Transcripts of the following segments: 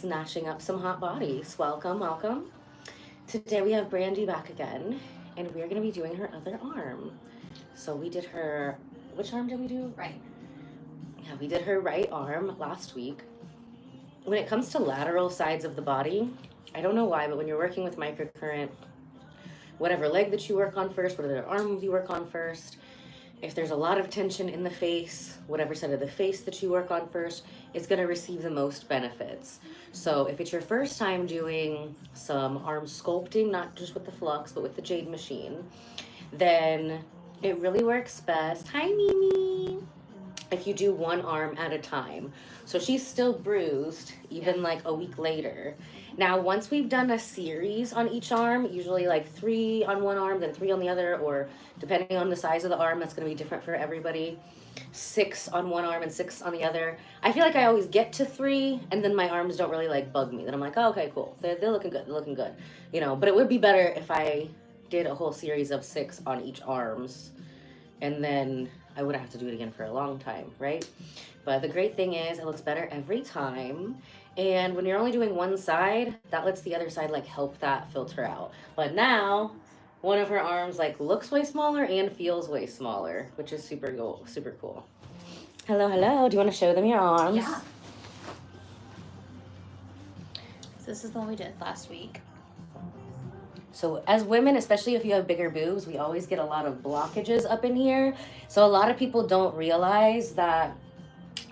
snatching up some hot bodies. Welcome, welcome. Today we have Brandy back again, and we're going to be doing her other arm. So we did her, which arm did we do? Right. Yeah, we did her right arm last week. When it comes to lateral sides of the body, I don't know why, but when you're working with microcurrent, whatever leg that you work on first, whatever arm you work on first, if there's a lot of tension in the face, whatever side of the face that you work on first is going to receive the most benefits. So if it's your first time doing some arm sculpting, not just with the flux, but with the jade machine, then it really works best. Hi, Mimi. If you do one arm at a time. So she's still bruised, even like a week later. Now, once we've done a series on each arm, usually like 3 on one arm, then 3 on the other, or depending on the size of the arm, that's going to be different for everybody. 6 on one arm and 6 on the other. I feel like I always get to 3, and then my arms don't really like bug me. Then I'm like, oh, okay, cool. They're looking good. They're looking good. You know, but it would be better if I did a whole series of 6 on each arms, and then I wouldn't have to do it again for a long time, right? But the great thing is it looks better every time. And when you're only doing one side, that lets the other side like help that filter out. But now one of her arms like looks way smaller and feels way smaller, which is super cool. Hello, hello. Do you want to show them your arms? Yeah. So this is the one we did last week. So as women, especially if you have bigger boobs, we always get a lot of blockages up in here. So a lot of people don't realize that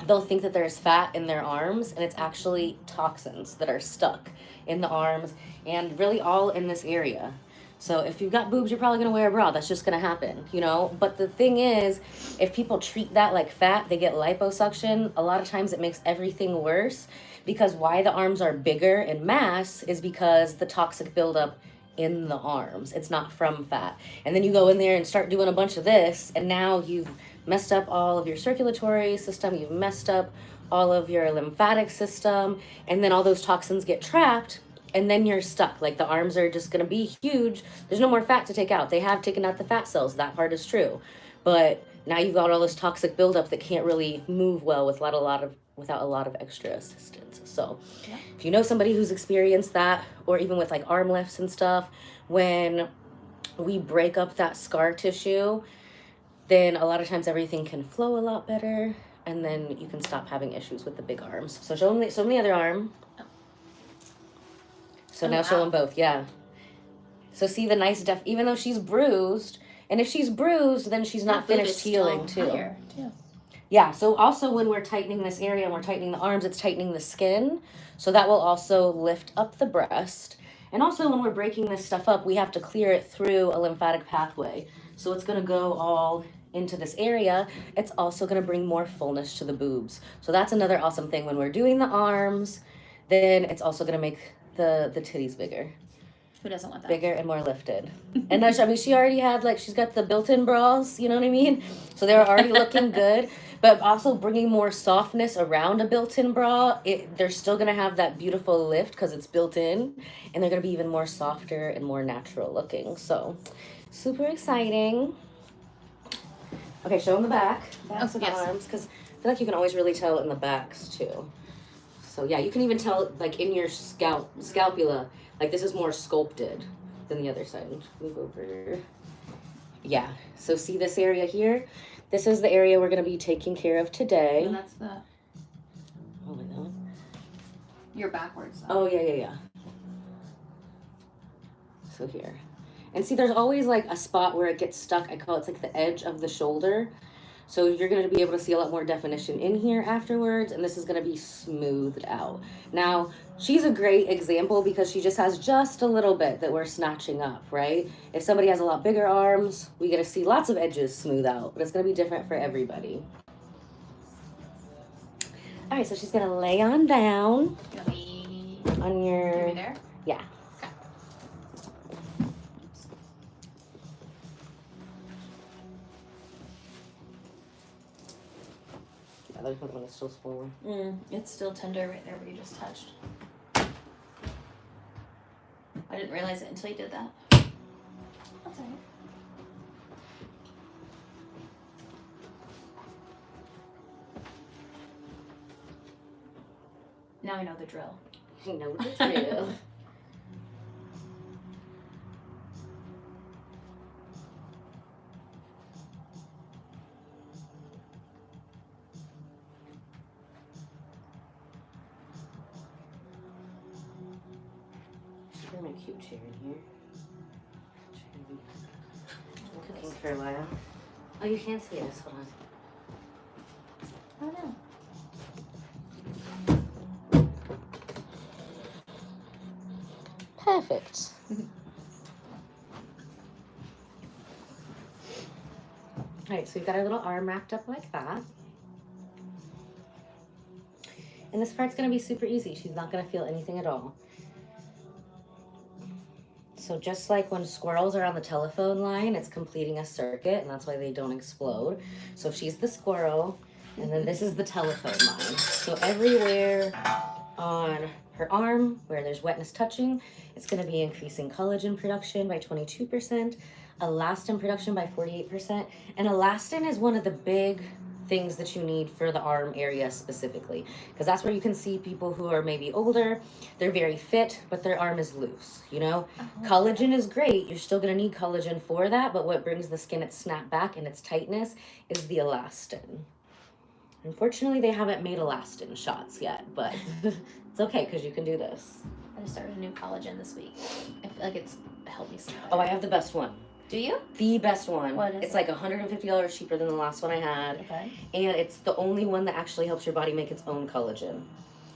they'll think that there's fat in their arms, and it's actually toxins that are stuck in the arms and really all in this area. So if you've got boobs, you're probably going to wear a bra. That's just going to happen, you know? But the thing is, if people treat that like fat, they get liposuction. A lot of times it makes everything worse, because why the arms are bigger in mass is because the toxic buildup in the arms. It's not from fat. And then you go in there and start doing a bunch of this, and now you've messed up all of your circulatory system, you've messed up all of your lymphatic system, and then all those toxins get trapped, and then you're stuck. Like the arms are just going to be huge. There's no more fat to take out. They have taken out the fat cells. That part is true. But now you've got all this toxic buildup that can't really move well without a lot of extra assistance. So yeah. If you know somebody who's experienced that, or even with like arm lifts and stuff, when we break up that scar tissue, then a lot of times everything can flow a lot better, and then you can stop having issues with the big arms. So show them the other arm. So now show them both, yeah. So see the nice even though she's bruised, and if she's bruised, then she's not finished healing too. Yeah, so also when we're tightening this area and we're tightening the arms, it's tightening the skin. So that will also lift up the breast. And also when we're breaking this stuff up, we have to clear it through a lymphatic pathway. So it's going to go all into this area. It's also going to bring more fullness to the boobs. So that's another awesome thing. When we're doing the arms, then it's also going to make the titties bigger. Who doesn't want that? Bigger and more lifted. And I mean, she already had, like, she's got the built-in bras, you know what I mean? So they're already looking good. But also bringing more softness around a built-in bra, they're still going to have that beautiful lift because it's built in. And they're going to be even more softer and more natural looking. So super exciting. Okay, show them the backs of the arms, because I feel like you can always really tell in the backs too. So yeah, you can even tell like in your scapula, like this is more sculpted than the other side. Move over. Yeah, so see this area here? This is the area we're going to be taking care of today. And that's the... Oh, like that one? You're backwards. Though. Oh, yeah. So here. And see, there's always like a spot where it gets stuck. I call it like the edge of the shoulder. So you're going to be able to see a lot more definition in here afterwards, and this is going to be smoothed out. Now, she's a great example because she just has just a little bit that we're snatching up, right? If somebody has a lot bigger arms, we get to see lots of edges smooth out, but it's going to be different for everybody. All right, so she's going to lay on down on your... Are there? Yeah. There's one that's still swollen. It's still tender right there where you just touched. I didn't realize it until you did that. That's all right. Now I know the drill. You know the drill. Should bring my cute chair in here. Cooking for a while. Oh, you can't see this. Hold on. Oh no. Perfect. Alright, so we've got our little arm wrapped up like that. And this part's going to be super easy. She's not going to feel anything at all. So just like when squirrels are on the telephone line, it's completing a circuit, and that's why they don't explode. So if she's the squirrel, and then this is the telephone line. So everywhere on her arm where there's wetness touching, it's going to be increasing collagen production by 22%, elastin production by 48%. And elastin is one of the big things that you need for the arm area specifically, because that's where you can see people who are maybe older, they're very fit, but their arm is loose, you know? Collagen is great. You're still going to need collagen for that, but what brings the skin its snap back and its tightness is the elastin. Unfortunately, they haven't made elastin shots yet, but it's okay because you can do this. I just started a new collagen this week. I feel like it's helped me so much. Oh, I have the best one. Do you? The best one. What is it's it? like $150 cheaper than the last one I had. Okay. And it's the only one that actually helps your body make its own collagen.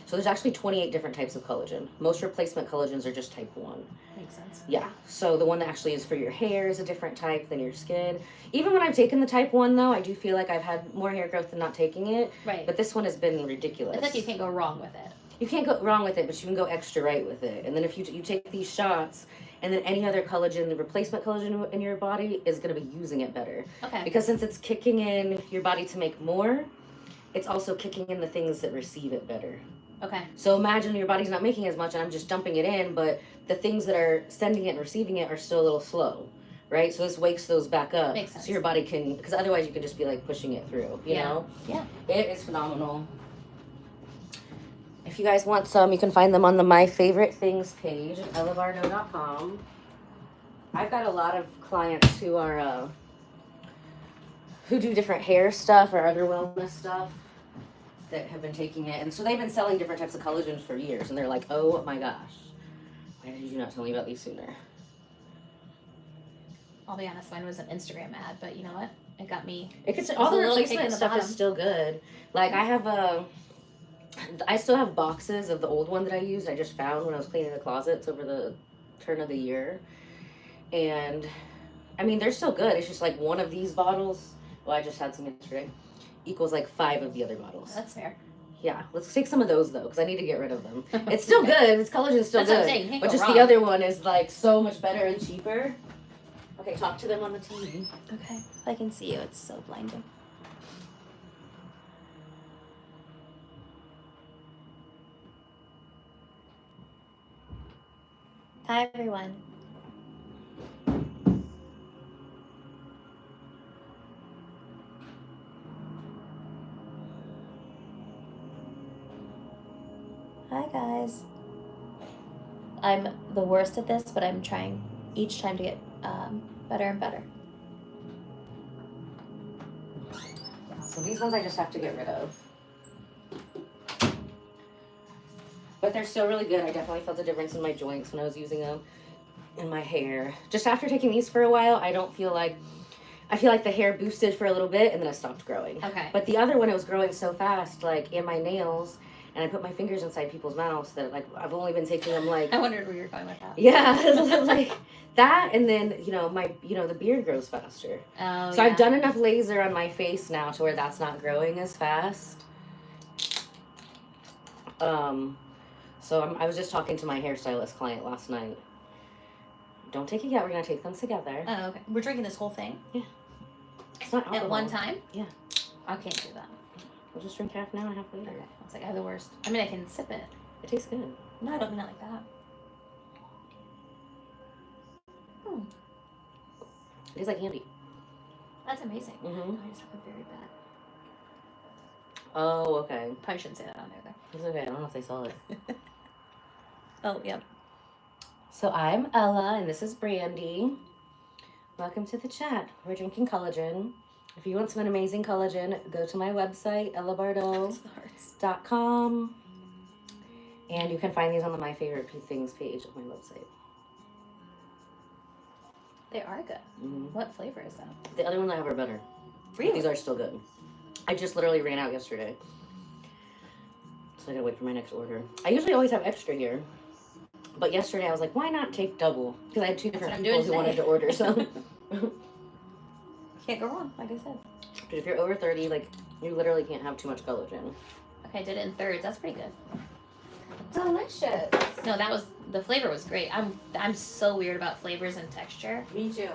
So there's actually 28 different types of collagen. Most replacement collagens are just type 1. Makes sense. Yeah. So the one that actually is for your hair is a different type than your skin. Even when I've taken the type 1 though, I do feel like I've had more hair growth than not taking it. Right. But this one has been ridiculous. I feel like you can't go wrong with it. You can't go wrong with it, but you can go extra right with it. And then if you take these shots, and then any other collagen, the replacement collagen in your body is going to be using it better. Okay. Because since it's kicking in your body to make more, it's also kicking in the things that receive it better. Okay. So imagine your body's not making as much and I'm just dumping it in, but the things that are sending it and receiving it are still a little slow, right? So this wakes those back up. Makes sense. So your body can, because otherwise you can just be like pushing it through, you know? Yeah. It is phenomenal. If you guys want some, you can find them on the My Favorite Things page at ellabardo.com. I've got a lot of clients who are, who do different hair stuff or other wellness stuff that have been taking it. And so they've been selling different types of collagens for years. And they're like, oh my gosh, why did you not tell me about these sooner? I'll be honest, mine was an Instagram ad, but you know what? It got me. All the little kick replacement in the stuff is bottom. still good. Like I still have boxes of the old one that I used. I just found when I was cleaning the closets over the turn of the year. And I mean, they're still good. It's just like one of these bottles, well, I just had some yesterday, equals like 5 of the other bottles. That's fair. Yeah, let's take some of those though, because I need to get rid of them. It's still good. This collagen is still That's what I'm good. saying. You can't But go just wrong. the other one is like so much better and cheaper. Okay, talk to them on the TV. Okay. If I can see you, it's so blinding. Hi, everyone. Hi, guys. I'm the worst at this, but I'm trying each time to get better and better. So these ones I just have to get rid of. But they're still really good. I definitely felt a difference in my joints when I was using them, in my hair. Just after taking these for a while, I feel like the hair boosted for a little bit and then it stopped growing. Okay. But the other one, it was growing so fast, like in my nails, and I put my fingers inside people's mouths that like I've only been taking them like I wondered where you were going with that. yeah, like that, and then the beard grows faster. Oh, So I've done enough laser on my face now to where that's not growing as fast. So I was just talking to my hairstylist client last night. Don't take it yet. We're gonna take them together. Oh, okay. We're drinking this whole thing? Yeah. It's not alcohol. At one time? Yeah. I can't do that. We'll just drink half now and half later. Okay. I was like, I have the worst. I mean, I can sip it. It tastes good. No, I don't mean it like that. It tastes like candy. That's amazing. Mm-hmm. I just have a very bad. Oh, okay. Probably shouldn't say that on there, though. It's okay. I don't know if they saw it. Oh, yep. So I'm Ella, and this is Brandy. Welcome to the chat. We're drinking collagen. If you want some amazing collagen, go to my website, ellabardo.com. And you can find these on the My Favorite Things page of my website. They are good. Mm-hmm. What flavor is that? The other ones I have are better. Really? But these are still good. I just literally ran out yesterday. So I gotta wait for my next order. I usually always have extra here. But yesterday I was like, why not take double? Because I had two different people who wanted to order some. Can't go wrong, like I said. But if you're over 30, like, you literally can't have too much collagen. Okay, I did it in thirds. That's pretty good. Delicious. No, the flavor was great. I'm so weird about flavors and texture. Me too.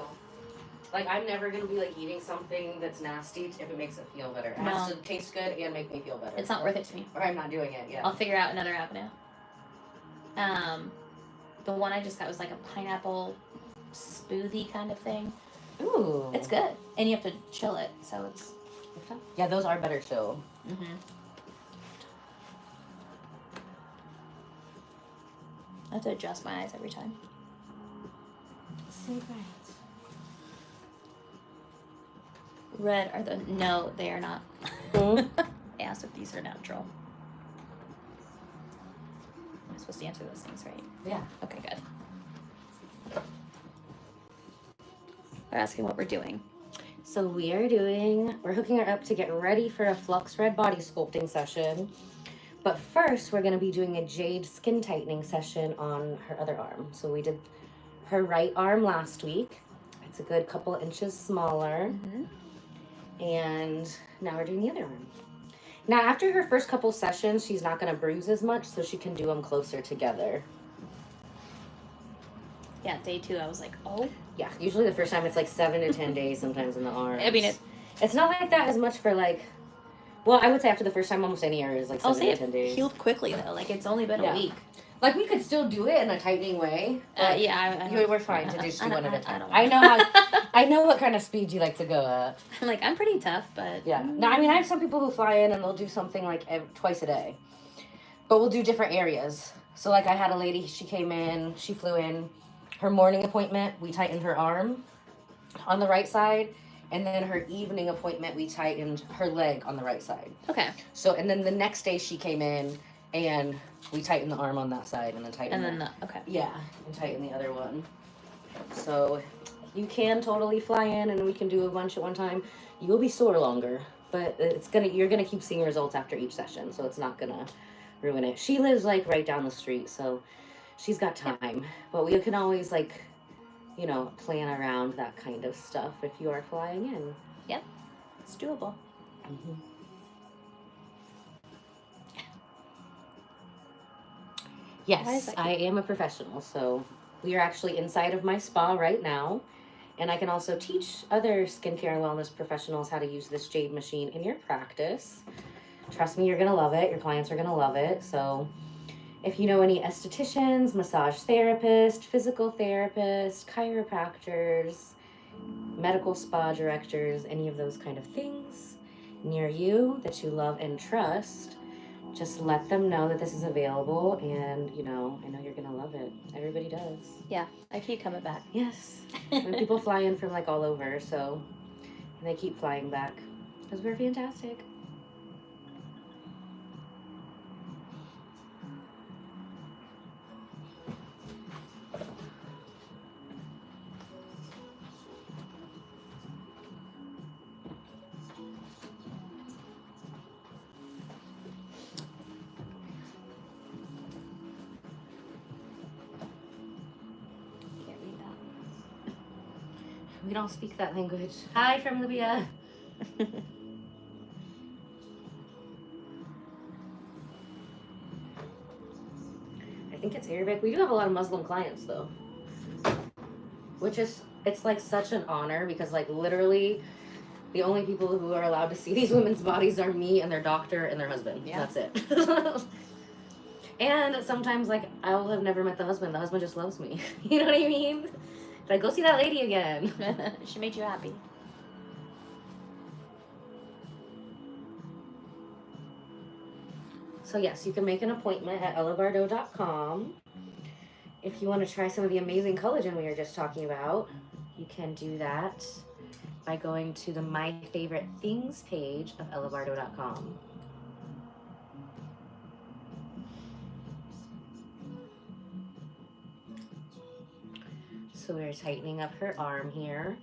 Like, I'm never gonna be like eating something that's nasty if it makes it feel better. It has to taste good and make me feel better. It's not worth it to me. Or I'm not doing it. Yeah. I'll figure out another avenue. The one I just got was like a pineapple smoothie kind of thing. Ooh. It's good, and you have to chill it, so it's. Yeah, those are better too. Mhm. I have to adjust my eyes every time. So great. Red are the no, they are not. Mm. I asked if these are natural. I'm supposed to answer those things, right? Yeah. Okay, good. They're asking what we're doing. So we're hooking her up to get ready for a Flux Red body sculpting session. But first, we're going to be doing a jade skin tightening session on her other arm. So we did her right arm last week. It's a good couple inches smaller. Mm-hmm. And now we're doing the other arm. Now, after her first couple sessions, she's not going to bruise as much, so she can do them closer together. Yeah, day 2, I was like, oh. Yeah, usually the first time it's like 7 to 10 days sometimes in the arms. I mean, it's not like that as much for like, well, I would say after the first time, almost any area is like 7 to 10 days. Healed quickly though. Like it's only been a week. Like we could still do it in a tightening way. We're fine to just do one at a time. I know what kind of speed you like to go at. I'm like, I'm pretty tough, but yeah. No, I mean I have some people who fly in and they'll do something like twice a day, but we'll do different areas. So like I had a lady, she flew in. Her morning appointment, we tightened her arm on the right side. And then her evening appointment, we tightened her leg on the right side. Okay. So, and then the next day she came in and we tightened the arm on that side and then tightened okay. Yeah, and tighten the other one. So you can totally fly in and we can do a bunch at one time. You will be sore longer, but you're gonna keep seeing results after each session, so it's not gonna ruin it. She lives like right down the street, so she's got time. But we can always like, plan around that kind of stuff if you are flying in. Yep, it's doable. Mm-hmm. Yes, I am a professional, so we are actually inside of my spa right now, and I can also teach other skincare and wellness professionals how to use this jade machine in your practice. Trust me, you're going to love it. Your clients are going to love it. So if you know any estheticians, massage therapists, physical therapists, chiropractors, medical spa directors, any of those kind of things near you that you love and trust, just let them know that this is available, and I know you're gonna love it. Everybody does. Yeah, I keep coming back. Yes. When people fly in from like all over, and they keep flying back because we're fantastic. We don't speak that language. Hi from Libya. I think it's Arabic. We do have a lot of Muslim clients though. It's like such an honor because like literally the only people who are allowed to see these women's bodies are me and their doctor and their husband. Yeah. That's it. And sometimes like I'll have never met the husband. The husband just loves me. You know what I mean? Like, go see that lady again. She made you happy. So yes, you can make an appointment at ellabardo.com. if you want to try some of the amazing collagen we were just talking about, you can do that by going to the My Favorite Things page of ellabardo.com. So we're tightening up her arm here.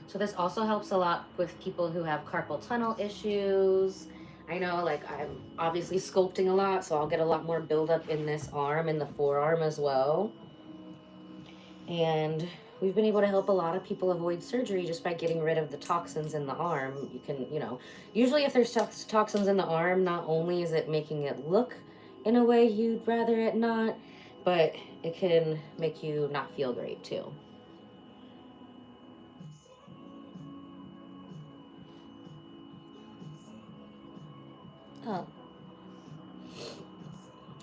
So this also helps a lot with people who have carpal tunnel issues. I know, like, I'm obviously sculpting a lot, so I'll get a lot more buildup in this arm and the forearm as well. And we've been able to help a lot of people avoid surgery just by getting rid of the toxins in the arm. You can, usually if there's toxins in the arm, not only is it making it look in a way you'd rather it not, but it can make you not feel great too. Oh.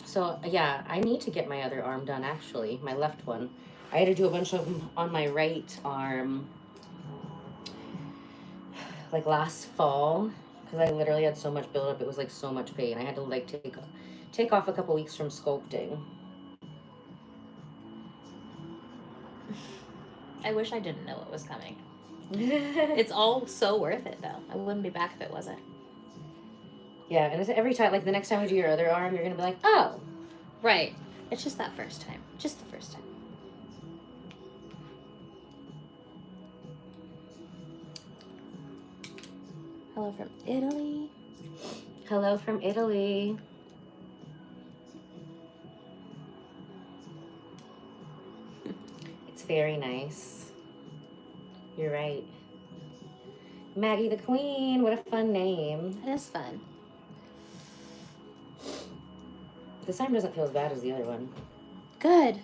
So yeah, I need to get my other arm done actually, my left one. I had to do a bunch of them on my right arm like last fall because I literally had so much buildup. It was like so much pain. I had to like take off a couple weeks from sculpting. I wish I didn't know it was coming. It's all so worth it though. I wouldn't be back if it wasn't. Yeah, and it's every time, like the next time you do your other arm, you're gonna be like, oh. Right. It's just that first time. Just the first time. Hello from Italy. Hello from Italy. It's very nice. You're right. Maggie the Queen, what a fun name. It is fun. This arm doesn't feel as bad as the other one. Good.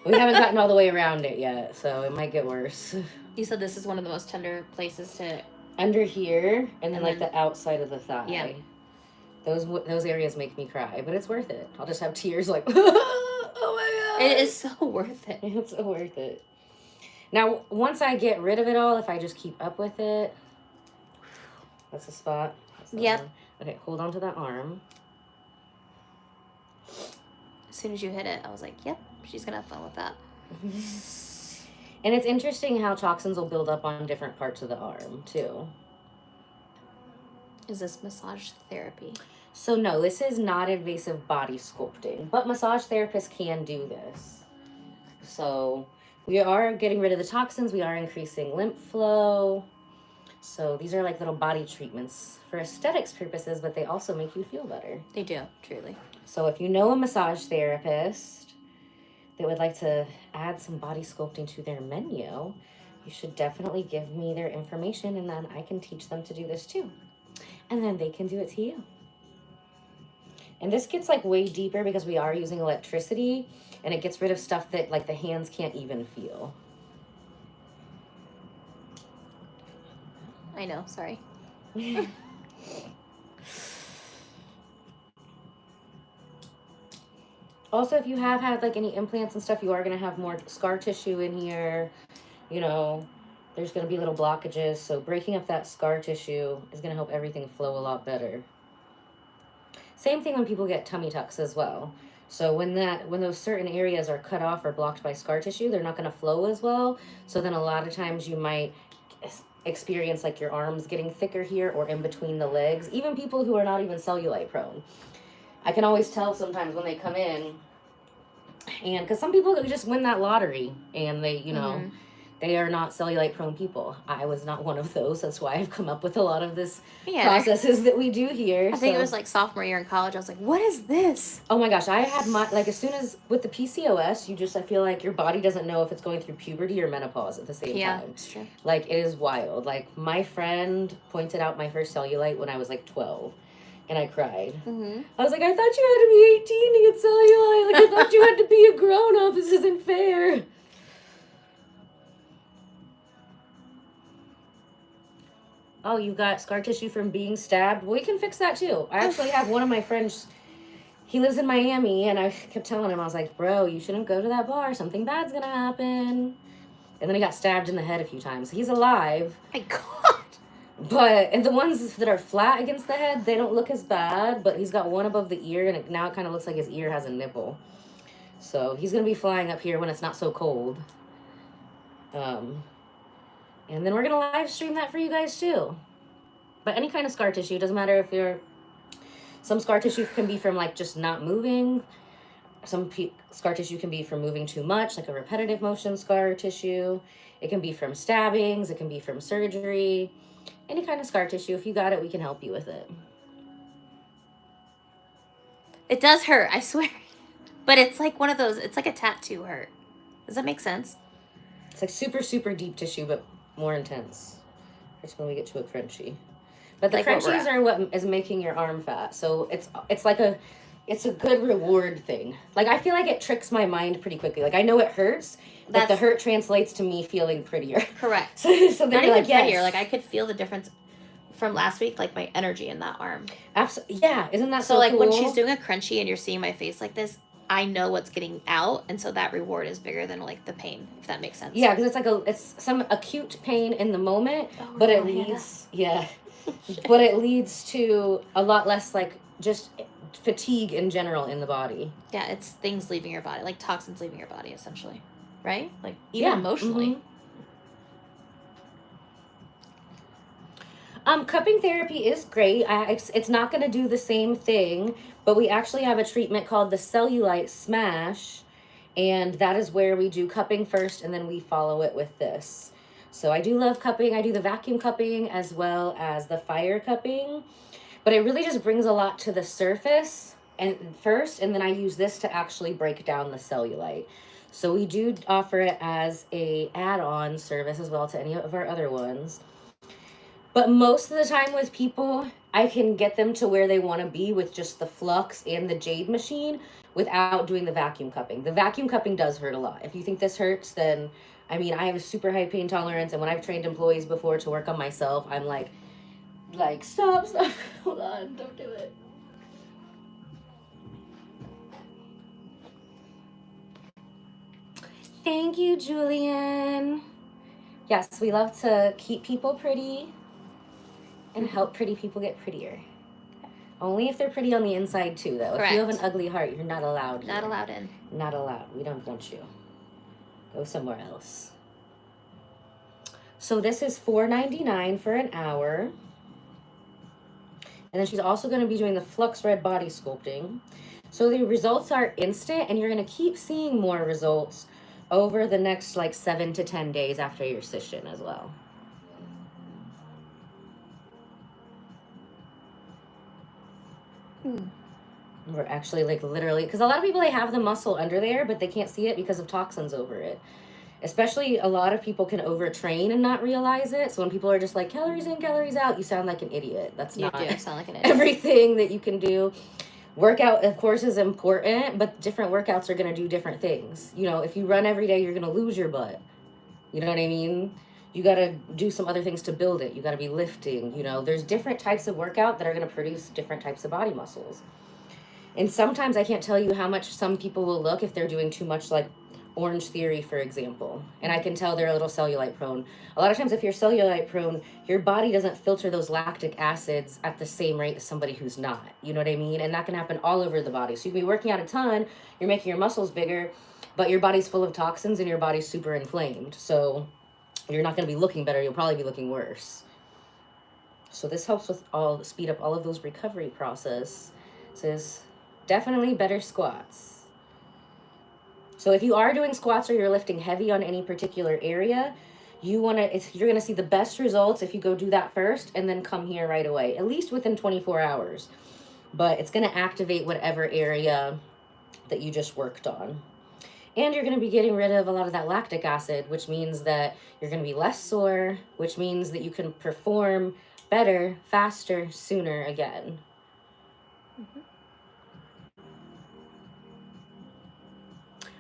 We haven't gotten all the way around it yet, so it might get worse. You said this is one of the most tender places to... Under here, and then like the outside of the thigh. Yeah. Those areas make me cry, but it's worth it. I'll just have tears like, oh my god. It is so worth it. It's so worth it. Now, once I get rid of it all, if I just keep up with it, that's the spot. Yep. Okay, hold on to that arm. As soon as you hit it, I was like, yep, she's going to have fun with that. And it's interesting how toxins will build up on different parts of the arm, too. Is this massage therapy? So, no, this is not invasive body sculpting, but massage therapists can do this. So, we are getting rid of the toxins. We are increasing lymph flow. So, these are like little body treatments for aesthetics purposes, but they also make you feel better. They do, truly. So if you know a massage therapist that would like to add some body sculpting to their menu, you should definitely give me their information and then I can teach them to do this too. And then they can do it to you. And this gets like way deeper because we are using electricity and it gets rid of stuff that like the hands can't even feel. I know, sorry. Also, if you have had like any implants and stuff, you are going to have more scar tissue in here. You know, there's going to be little blockages. So breaking up that scar tissue is going to help everything flow a lot better. Same thing when people get tummy tucks as well. So when those certain areas are cut off or blocked by scar tissue, they're not going to flow as well. So then a lot of times you might experience like your arms getting thicker here or in between the legs. Even people who are not even cellulite prone. I can always tell sometimes when they come in, and because some people just win that lottery and they, they are not cellulite prone people. I was not one of those. That's why I've come up with a lot of this processes that we do here. I think it was like sophomore year in college. I was like, what is this? Oh my gosh. I had as soon as with the PCOS, I feel like your body doesn't know if it's going through puberty or menopause at the same time. Yeah, it's true. Like it is wild. Like my friend pointed out my first cellulite when I was like 12. And I cried. Mm-hmm. I was like, I thought you had to be 18 to get cellulite. Like, I thought you had to be a grown-up. This isn't fair. Oh, you got scar tissue from being stabbed? Well, we can fix that, too. I actually have one of my friends. He lives in Miami, and I kept telling him, I was like, bro, you shouldn't go to that bar. Something bad's going to happen. And then he got stabbed in the head a few times. He's alive. My God. And the ones that are flat against the head, they don't look as bad, but he's got one above the ear, and now it kind of looks like his ear has a nipple. So he's going to be flying up here when it's not so cold. And then we're going to live stream that for you guys too. But any kind of scar tissue, doesn't matter if you're... Some scar tissue can be from like just not moving. Some scar tissue can be from moving too much, like a repetitive motion scar tissue. It can be from stabbings. It can be from surgery. Any kind of scar tissue. If you got it, we can help you with it. It does hurt, I swear. But it's like one of those, it's like a tattoo hurt. Does that make sense? It's like super, super deep tissue, but more intense. That's when we get to a crunchy. But the Like crunchies are what is making your arm fat. So it's like it's a good reward thing. Like, I feel like it tricks my mind pretty quickly. Like, I know it hurts, but the hurt translates to me feeling prettier. Correct. So then not you're even like, prettier. yes. Like, I could feel the difference from last week, like my energy in that arm. Absolutely. Yeah, isn't that so like cool? When she's doing a crunchy and you're seeing my face like this, I know what's getting out, and so that reward is bigger than like the pain, if that makes sense. Yeah, because it's some acute pain in the moment, but it leads but it leads to a lot less like just fatigue in general in the body. Yeah, it's things leaving your body, like toxins leaving your body, essentially, right? Like even emotionally. Cupping therapy is great. It's not going to do the same thing, but we actually have a treatment called the cellulite smash, and that is where we do cupping first, and then we follow it with this. So I do love cupping. I do the vacuum cupping as well as the fire cupping, but it really just brings a lot to the surface and then I use this to actually break down the cellulite. So we do offer it as a add-on service as well to any of our other ones. But most of the time with people, I can get them to where they want to be with just the flux and the jade machine without doing the vacuum cupping. The vacuum cupping does hurt a lot. If you think this hurts, then, I mean, I have a super high pain tolerance, and when I've trained employees before to work on myself, I'm like, stop, hold on, don't do it. Thank you, Julian. Yes, we love to keep people pretty and help pretty people get prettier. Only if they're pretty on the inside too, though. Correct. If you have an ugly heart, you're not allowed here. Not allowed in. Not allowed. We don't want you. Go somewhere else. So this is $4.99 for an hour. And then she's also going to be doing the Flux Red Body Sculpting. So the results are instant, and you're going to keep seeing more results over the next 7 to 10 days after your session as well. We're actually literally, because a lot of people, they have the muscle under there, but they can't see it because of toxins over it. Especially a lot of people can overtrain and not realize it. So when people are just like, calories in, calories out, you sound like an idiot. That's not You do sound like an idiot. Everything that you can do. Workout, of course, is important, but different workouts are going to do different things. You know, if you run every day, you're going to lose your butt. You know what I mean? You got to do some other things to build it. You got to be lifting. You know, there's different types of workout that are going to produce different types of body muscles. And sometimes I can't tell you how much some people will look if they're doing too much, like Orange Theory, for example. And I can tell they're a little cellulite prone. A lot of times if you're cellulite prone, your body doesn't filter those lactic acids at the same rate as somebody who's not. You know what I mean? And that can happen all over the body. So you can be working out a ton, you're making your muscles bigger, but your body's full of toxins and your body's super inflamed. So you're not going to be looking better. You'll probably be looking worse. So this helps with speed up all of those recovery processes. Definitely better squats. So if you are doing squats or you're lifting heavy on any particular area, you're going to see the best results if you go do that first and then come here right away, at least within 24 hours. But it's going to activate whatever area that you just worked on. And you're going to be getting rid of a lot of that lactic acid, which means that you're going to be less sore, which means that you can perform better, faster, sooner again. Mm-hmm.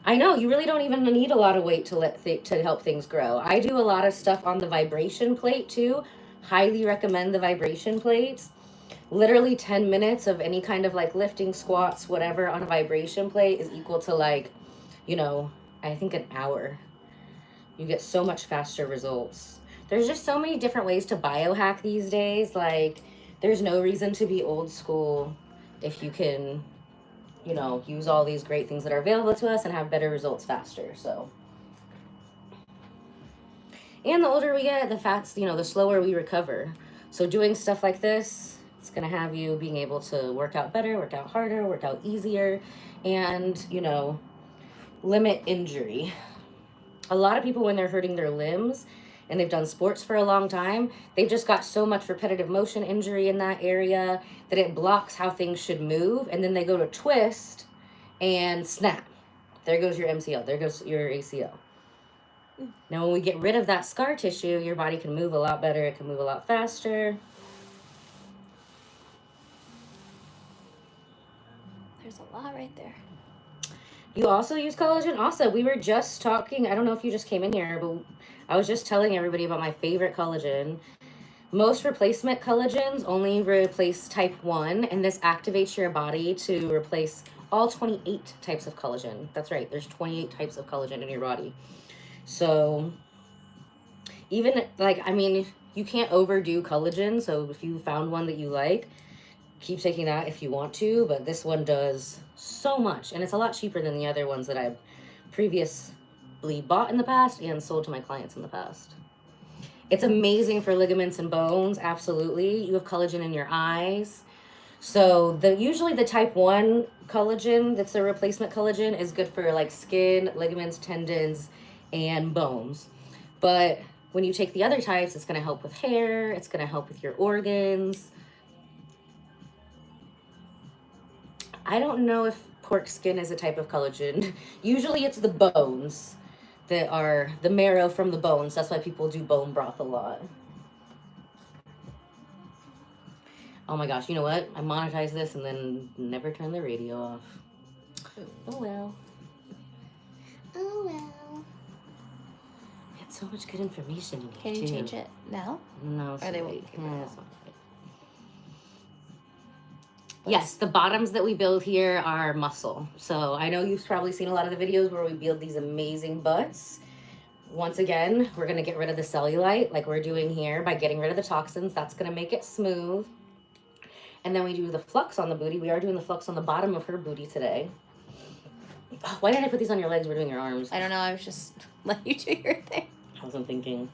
I know, you really don't even need a lot of weight to help things grow. I do a lot of stuff on the vibration plate too. Highly recommend the vibration plates. Literally 10 minutes of any kind of lifting, squats, whatever on a vibration plate is equal to I think an hour. You get so much faster results. There's just so many different ways to biohack these days. Like, there's no reason to be old school if you can, you know, use all these great things that are available to us and have better results faster. So, and the older we get, the faster, you know, the slower we recover. So doing stuff like this, it's going to have you being able to work out better, work out harder, work out easier, and, you know, limit injury. A lot of people, when they're hurting their limbs and they've done sports for a long time, they've just got so much repetitive motion injury in that area that it blocks how things should move. And then they go to twist and snap. There goes your MCL. There goes your ACL. Now, when we get rid of that scar tissue, your body can move a lot better. It can move a lot faster. There's a lot right there. You also use collagen? Also, we were just talking, I don't know if you just came in here, but I was just telling everybody about my favorite collagen. Most replacement collagens only replace type 1, and this activates your body to replace all 28 types of collagen. That's right, there's 28 types of collagen in your body. So, even, like, I mean, you can't overdo collagen, so if you found one that you like, keep taking that if you want to, but this one does so much, and it's a lot cheaper than the other ones that I've previously bought in the past and sold to my clients in the past. It's amazing for ligaments and bones, absolutely. You have collagen in your eyes. So usually the type 1 collagen, that's a replacement collagen, is good for like skin, ligaments, tendons, and bones. But when you take the other types, it's going to help with hair, it's going to help with your organs. I don't know if pork skin is a type of collagen. Usually it's the bones that are the marrow from the bones. That's why people do bone broth a lot. Oh my gosh, you know what? I monetized this and then never turned the radio off. Oh well. Oh well. I had so much good information in here. Can you change it now? No, it's Or they wait. won't figure it out. Yes, the bottoms that we build here are muscle. So I know you've probably seen a lot of the videos where we build these amazing butts. Once again, we're going to get rid of the cellulite like we're doing here by getting rid of the toxins. That's going to make it smooth. And then we do the flux on the booty. We are doing the flux on the bottom of her booty today. Oh, why did I put these on your legs? We're doing your arms. I don't know. I was just letting you do your thing. I wasn't thinking.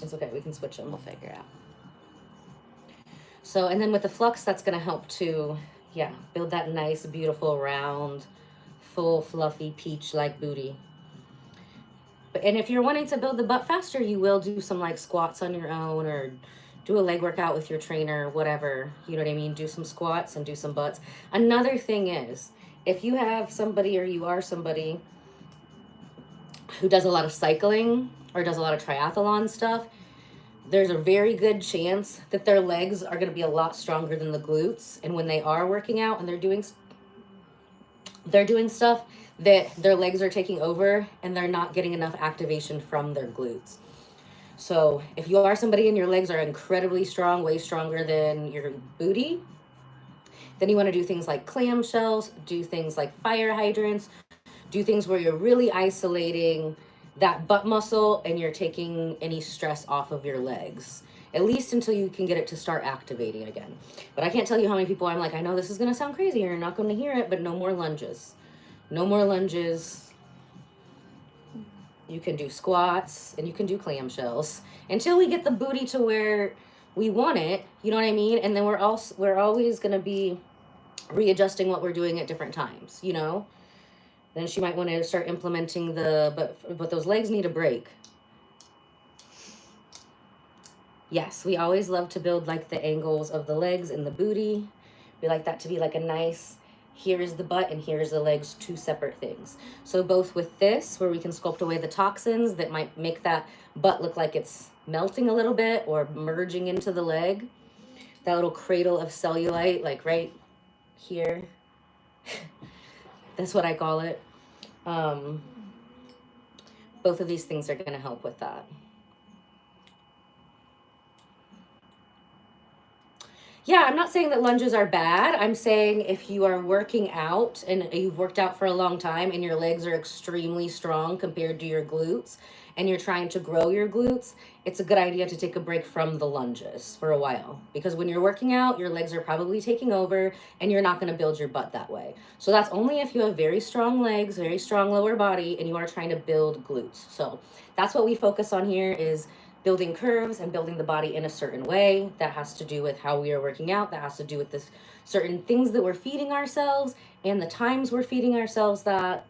It's okay. We can switch them. We'll figure it out. So, and then with the flux, that's going to help to, yeah, build that nice, beautiful, round, full, fluffy, peach-like booty. And if you're wanting to build the butt faster, you will do some, like, squats on your own or do a leg workout with your trainer, whatever. You know what I mean? Do some squats and do some butts. Another thing is, if you have somebody or you are somebody who does a lot of cycling or does a lot of triathlon stuff, there's a very good chance that their legs are going to be a lot stronger than the glutes. And when they are working out and they're doing stuff, that their legs are taking over and they're not getting enough activation from their glutes. So if you are somebody and your legs are incredibly strong, way stronger than your booty, then you want to do things like clamshells, do things like fire hydrants, do things where you're really isolating that butt muscle and you're taking any stress off of your legs, at least until you can get it to start activating again. But I can't tell you how many people I'm like, I know this is going to sound crazy, you're not going to hear it, but no more lunges. No more lunges. You can do squats and you can do clamshells until we get the booty to where we want it, you know what I mean? And then we're always going to be readjusting what we're doing at different times, you know? Then she might want to start implementing but those legs need a break. Yes, we always love to build like the angles of the legs and the booty. We like that to be like a nice, here is the butt and here's the legs, two separate things. So both with this, where we can sculpt away the toxins that might make that butt look like it's melting a little bit or merging into the leg. That little cradle of cellulite, like right here. That's what I call it. Both of these things are going to help with that. Yeah, I'm not saying that lunges are bad. I'm saying if you are working out and you've worked out for a long time and your legs are extremely strong compared to your glutes, and you're trying to grow your glutes, it's a good idea to take a break from the lunges for a while, because when you're working out, your legs are probably taking over and you're not going to build your butt that way. So that's only if you have very strong legs, very strong lower body, and you are trying to build glutes. So that's what we focus on here, is building curves and building the body in a certain way. That has to do with how we are working out. That has to do with this certain things that we're feeding ourselves and the times we're feeding ourselves that,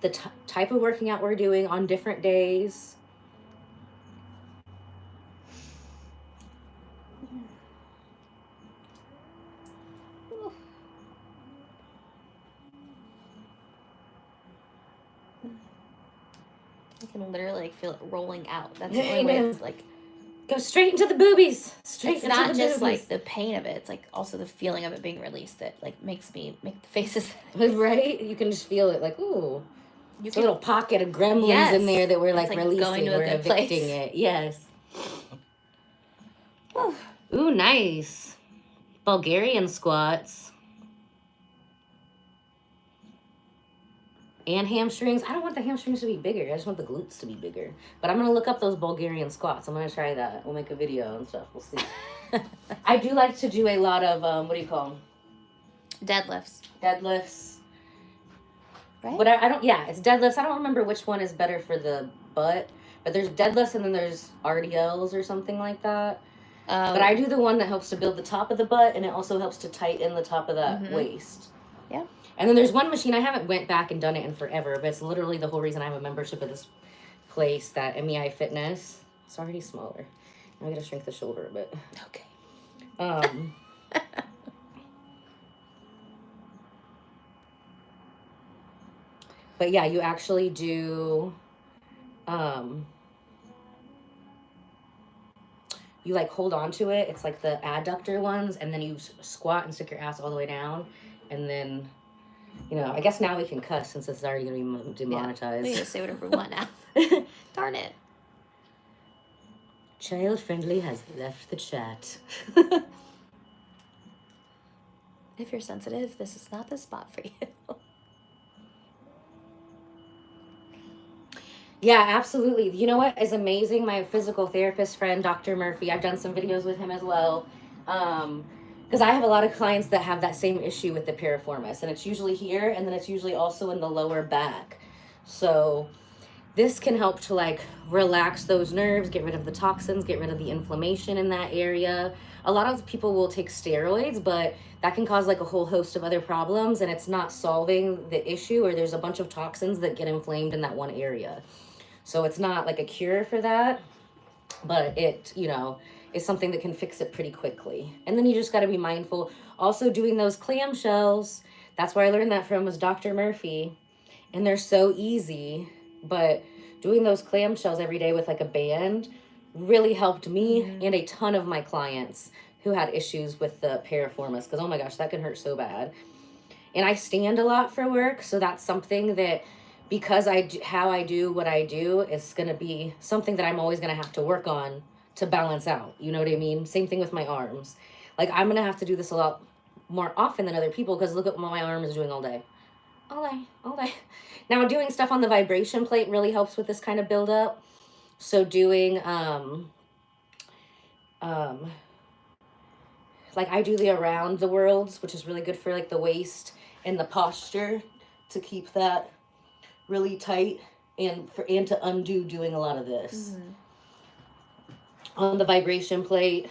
the type of working out we're doing on different days. I can literally like feel it rolling out. That's the only way it's like go straight into the boobies. Straight it's into not the just boobies. like the pain of it, it's like also the feeling of it being released that like makes me make the faces. Right? You can just feel it, like, ooh. It's a little pocket of gremlins in there that we're like releasing. Going to a we're good evicting place. it. Yes. Ooh, nice. Bulgarian squats. And hamstrings. I don't want the hamstrings to be bigger. I just want the glutes to be bigger. But I'm going to look up those Bulgarian squats. I'm going to try that. We'll make a video and stuff. We'll see. I do like to do a lot of, what do you call them? Deadlifts. Deadlifts. Right? But I don't, yeah, it's deadlifts. I don't remember which one is better for the butt. But there's deadlifts and then there's RDLs or something like that. But I do the one that helps to build the top of the butt, and it also helps to tighten the top of that waist. Yeah. And then there's one machine, I haven't went back and done it in forever, but it's literally the whole reason I have a membership at this place, that MEI Fitness. It's already smaller. Now I gotta shrink the shoulder a bit. Okay. But yeah, you actually do, you like hold on to it. It's like the adductor ones, and then you squat and stick your ass all the way down, and then, you know, I guess now we can cuss since it's already going to be demonetized. Yeah, we can say whatever we want now. Darn it. Child Friendly has left the chat. If you're sensitive, this is not the spot for you. Yeah, absolutely. You know what is amazing? My physical therapist friend, Dr. Murphy, I've done some videos with him as well. Because I have a lot of clients that have that same issue with the piriformis, and it's usually here, and then it's usually also in the lower back. So this can help to like relax those nerves, get rid of the toxins, get rid of the inflammation in that area. A lot of people will take steroids, but that can cause like a whole host of other problems, and it's not solving the issue, or there's a bunch of toxins that get inflamed in that one area. So it's not like a cure for that, but it, you know, is something that can fix it pretty quickly. And then you just got to be mindful. Also doing those clamshells, that's where I learned that from, was Dr. Murphy. And they're so easy, but doing those clamshells every day with like a band really helped me and a ton of my clients who had issues with the piriformis, because oh my gosh, that can hurt so bad. And I stand a lot for work, so that's something that, because how I do what I do, is going to be something that I'm always going to have to work on to balance out. You know what I mean? Same thing with my arms. Like, I'm going to have to do this a lot more often than other people, because look at what my arm is doing all day. All day. Now, doing stuff on the vibration plate really helps with this kind of buildup. So doing, like I do the around the worlds, which is really good for like the waist and the posture, to keep that really tight, and to undo doing a lot of this. On the vibration plate,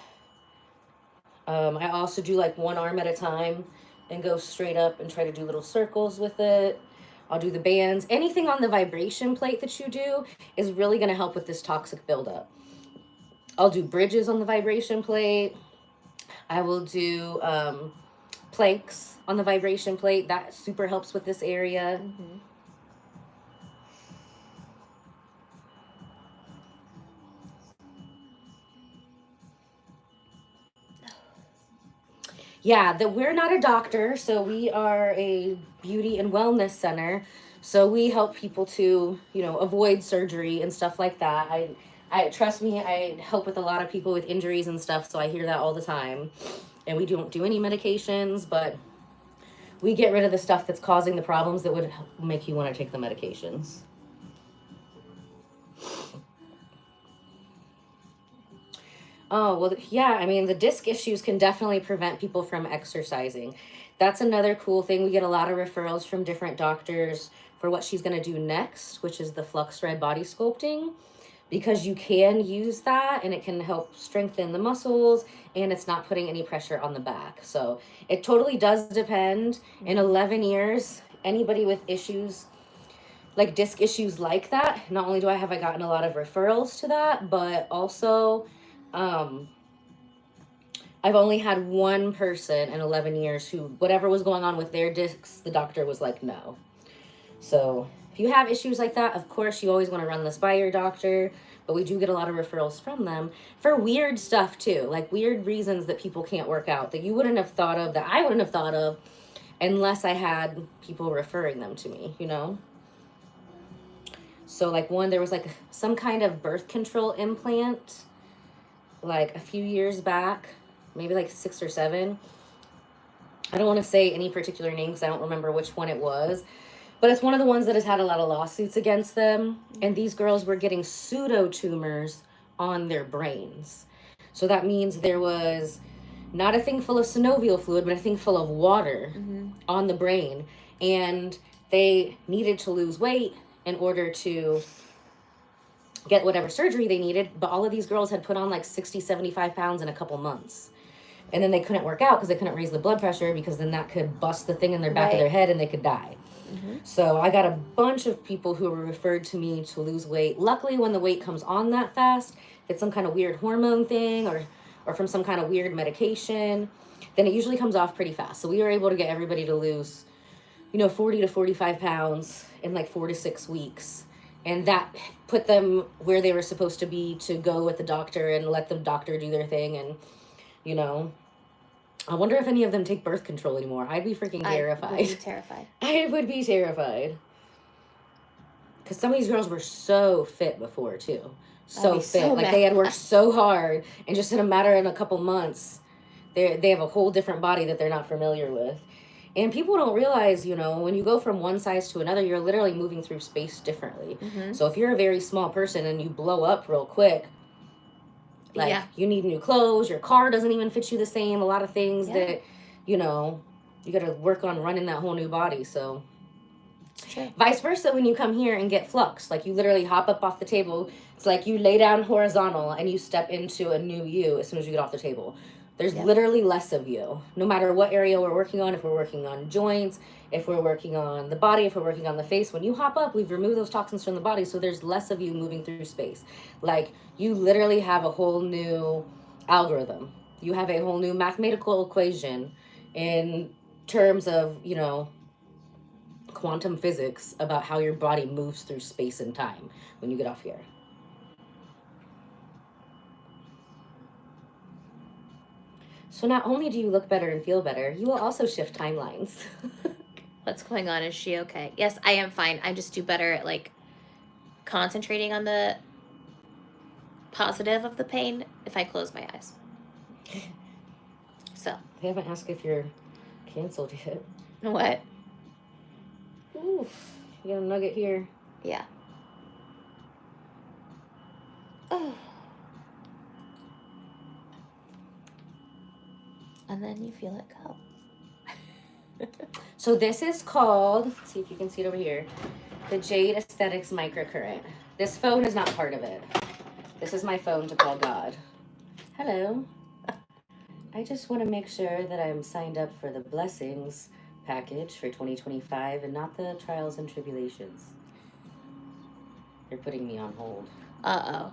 I also do like one arm at a time and go straight up and try to do little circles with it. I'll do the bands. Anything on the vibration plate that you do is really going to help with this toxic buildup. I'll do bridges on the vibration plate. I will do planks on the vibration plate. That super helps with this area. Yeah, we're not a doctor, so we are a beauty and wellness center. So we help people to, you know, avoid surgery and stuff like that. I trust me, I help with a lot of people with injuries and stuff, so I hear that all the time. And we don't do any medications, but we get rid of the stuff that's causing the problems that would make you want to take the medications. Oh, well, yeah, I mean, the disc issues can definitely prevent people from exercising. That's another cool thing. We get a lot of referrals from different doctors for what she's going to do next, which is the Flux Red body sculpting, because you can use that and it can help strengthen the muscles and it's not putting any pressure on the back. So it totally does depend. In 11 years, anybody with issues like disc issues like that, not only do I gotten a lot of referrals to that, but also um I've only had one person in 11 years who whatever was going on with their discs, the doctor was like no. So if you have issues like that, of course you always want to run this by your doctor, but we do get a lot of referrals from them for weird stuff too, like weird reasons that people can't work out that you wouldn't have thought of, that I wouldn't have thought of unless I had people referring them to me, you know? So like there was like some kind of birth control implant like a few years back, maybe like 6 or 7. I don't want to say any particular name because I don't remember which one it was, but it's one of the ones that has had a lot of lawsuits against them. And these girls were getting pseudo tumors on their brains. So that means there was not a thing full of synovial fluid, but a thing full of water on the brain. And they needed to lose weight in order to get whatever surgery they needed. But all of these girls had put on like 60, 75 pounds in a couple months. And then they couldn't work out because they couldn't raise the blood pressure because then that could bust the thing in their back of their head and they could die. So I got a bunch of people who were referred to me to lose weight. Luckily, when the weight comes on that fast, if it's some kind of weird hormone thing or from some kind of weird medication, then it usually comes off pretty fast. So we were able to get everybody to lose, 40 to 45 pounds in like 4 to 6 weeks. And that put them where they were supposed to be to go with the doctor and let the doctor do their thing. And, I wonder if any of them take birth control anymore. I'd be freaking terrified. I would be terrified. I would be terrified. Because some of these girls were so fit before, too. So fit. So they had worked so hard. And just in a matter of a couple months, they have a whole different body that they're not familiar with. And people don't realize, when you go from one size to another, you're literally moving through space differently. So if you're a very small person and you blow up real quick, you need new clothes, your car doesn't even fit you the same, a lot of things that, you got to work on running that whole new body. So vice versa, when you come here and get Flux, you literally hop up off the table. It's like you lay down horizontal and you step into a new you as soon as you get off the table. There's literally less of you, no matter what area we're working on. If we're working on joints, if we're working on the body, if we're working on the face, when you hop up, we've removed those toxins from the body. So there's less of you moving through space. You literally have a whole new algorithm. You have a whole new mathematical equation in terms of, quantum physics about how your body moves through space and time when you get off here. So not only do you look better and feel better, you will also shift timelines. What's going on? Is she okay? Yes, I am fine. I just do better at concentrating on the positive of the pain if I close my eyes. So. They haven't asked if you're canceled yet. What? Oof. You got a nugget here. Yeah. Oh. And then you feel it go. So this is called, see if you can see it over here, the Jade Aesthetics Microcurrent. This phone is not part of it. This is my phone to call God. Hello. I just want to make sure that I'm signed up for the blessings package for 2025 and not the trials and tribulations. They're putting me on hold. Uh-oh.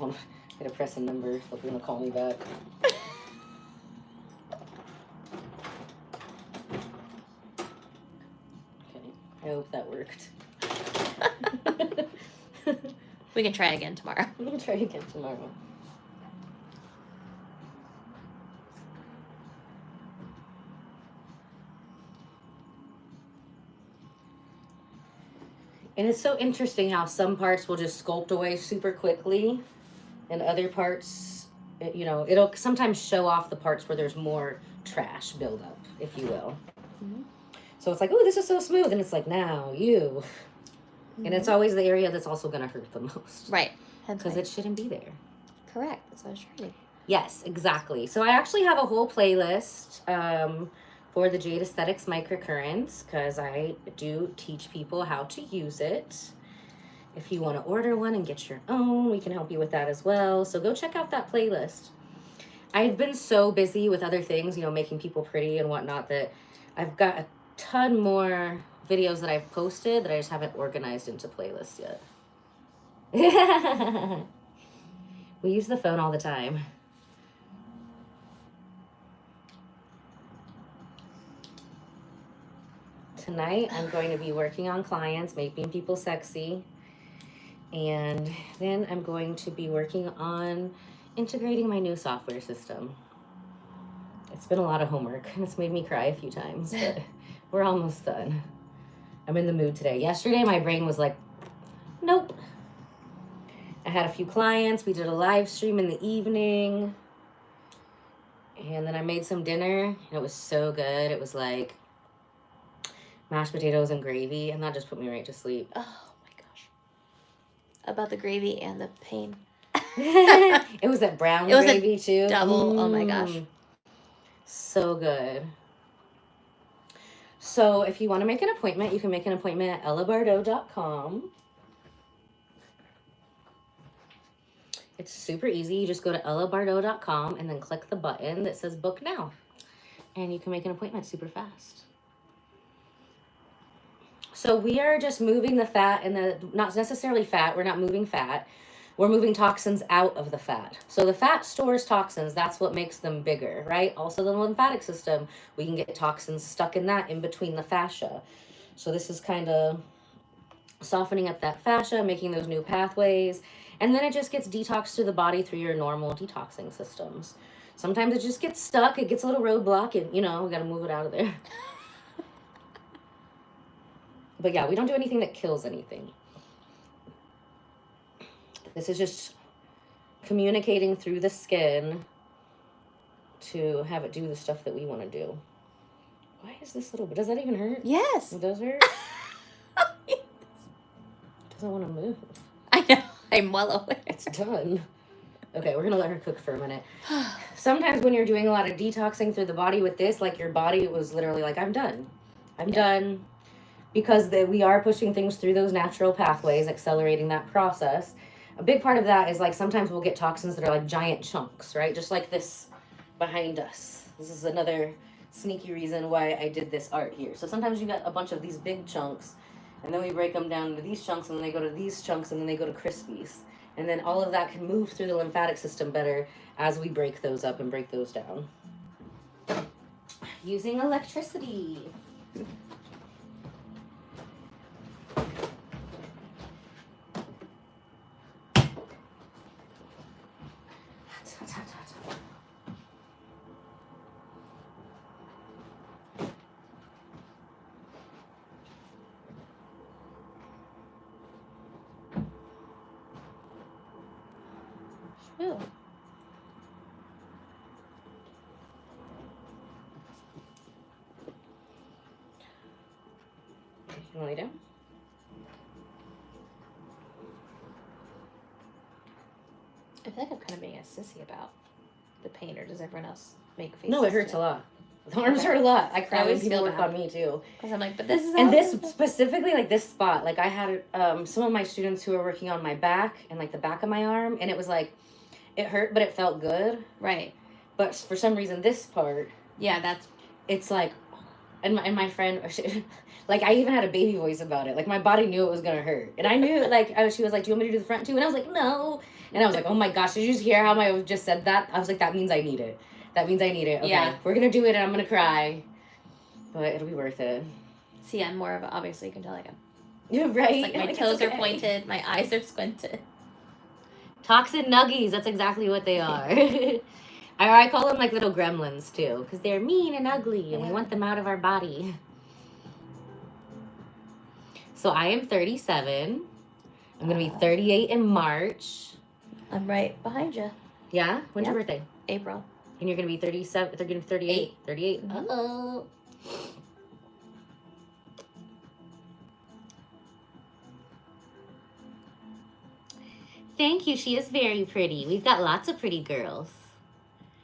I'm going to press a number. They're going to call me back. I hope that worked. We can try again tomorrow. We can try again tomorrow. And it's so interesting how some parts will just sculpt away super quickly and other parts, it'll sometimes show off the parts where there's more trash buildup, if you will. So it's like, oh, this is so smooth. And it's like, now you. And it's always the area that's also going to hurt the most. Right. Because it shouldn't be there. Correct. That's what I was trying to. Yes, exactly. So I actually have a whole playlist for the Jade Aesthetics microcurrents because I do teach people how to use it. If you want to order one and get your own, we can help you with that as well. So go check out that playlist. I've been so busy with other things, you know, making people pretty and whatnot, that I've got a ton more videos that I've posted that I just haven't organized into playlists yet. We use the phone all the time. Tonight, I'm going to be working on clients, making people sexy. And then I'm going to be working on integrating my new software system. It's been a lot of homework, and it's made me cry a few times, but we're almost done. I'm in the mood today. Yesterday, my brain was like, nope. I had a few clients. We did a live stream in the evening. And then I made some dinner, and it was so good. It was like mashed potatoes and gravy, and that just put me right to sleep. Oh my gosh. About the gravy and the pain. It was that brown gravy too. Double. Oh my gosh. So good. So if you want to make an appointment, you can make an appointment at ellabardo.com. It's super easy. You just go to ellabardo.com and then click the button that says book now. And you can make an appointment super fast. So we are just moving the fat and not necessarily fat. We're not moving fat. We're moving toxins out of the fat. So the fat stores toxins. That's what makes them bigger, right? Also the lymphatic system, we can get toxins stuck in that in between the fascia. So this is kind of softening up that fascia, making those new pathways. And then it just gets detoxed to the body through your normal detoxing systems. Sometimes it just gets stuck. It gets a little roadblock and, you know, we got to move it out of there. But yeah, we don't do anything that kills anything. This is just communicating through the skin to have it do the stuff that we want to do. Why is this little... Does that even hurt? Yes. It does hurt? It doesn't want to move. I know. I'm well aware. It's done. Okay, we're going to let her cook for a minute. Sometimes when you're doing a lot of detoxing through the body with this, like your body was literally like, I'm done. I'm done. Because we are pushing things through those natural pathways, accelerating that process. A big part of that is like sometimes we'll get toxins that are like giant chunks, right? Just like this behind us. This is another sneaky reason why I did this art here. So sometimes you got a bunch of these big chunks, and then we break them down into these chunks, and then they go to these chunks, and then they go to crispies. And then all of that can move through the lymphatic system better as we break those up and break those down. Using electricity. Ooh. You want to lay down? I feel like I'm kind of being a sissy about the pain, or does everyone else make faces? No, it hurts a lot. The arms hurt a lot. I cry when always people feel work bad. on me too. Because I'm like, but this is... And this specifically, like this spot, like I had some of my students who were working on my back and like the back of my arm, and it was like, it hurt, but it felt good. Right. But for some reason, this part, Yeah, that's... it's like, and my friend, like I even had a baby voice about it. Like my body knew it was gonna hurt, and I knew like she was like, "Do you want me to do the front too?" And I was like, "No." And I was like, "Oh my gosh, did you just hear how I just said that?" I was like, "That means I need it. That means I need it." Okay, Yeah. we're gonna do it, and I'm gonna cry, but it'll be worth it. See, I'm more of a... Obviously, you can tell, like, I'm... Yeah, right. Like, my Like, toes it's are okay. pointed, my eyes are squinted. Toxin nuggies. That's exactly what they are. I call them like little gremlins too, because they're mean and ugly, and we want them out of our body. So I am 37. I'm gonna be 38 in March. I'm right behind you. Yeah? When's your Yeah. birthday? April. And you're gonna be 37. They're gonna be 38. 38. Mhm. Uh-oh. Thank you. She is very pretty. We've got lots of pretty girls.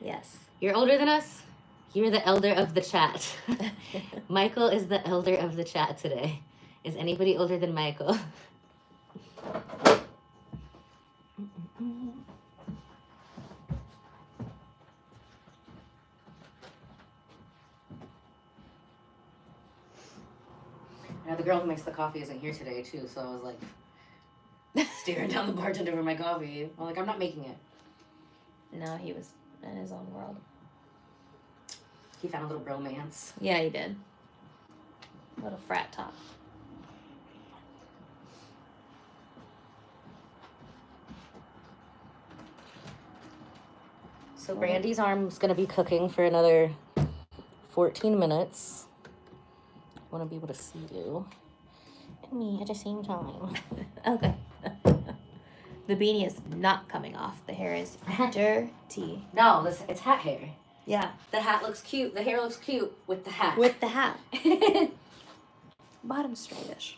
Yes. You're older than us? You're the elder of the chat. Michael is the elder of the chat today. Is anybody older than Michael? Now the girl who makes the coffee isn't here today too, so I was like staring down the bartender for my coffee. I'm like, I'm not making it. No, he was in his own world. He found a little bromance. Yeah, he did. Little frat talk. So Brandy's arm's gonna be cooking for another 14 minutes. I wanna be able to see you and me at the same time. Okay. The beanie is not coming off. The hair is dirty. No, it's hat hair. Yeah. The hat looks cute. The hair looks cute with the hat. With the hat. Bottom straightish.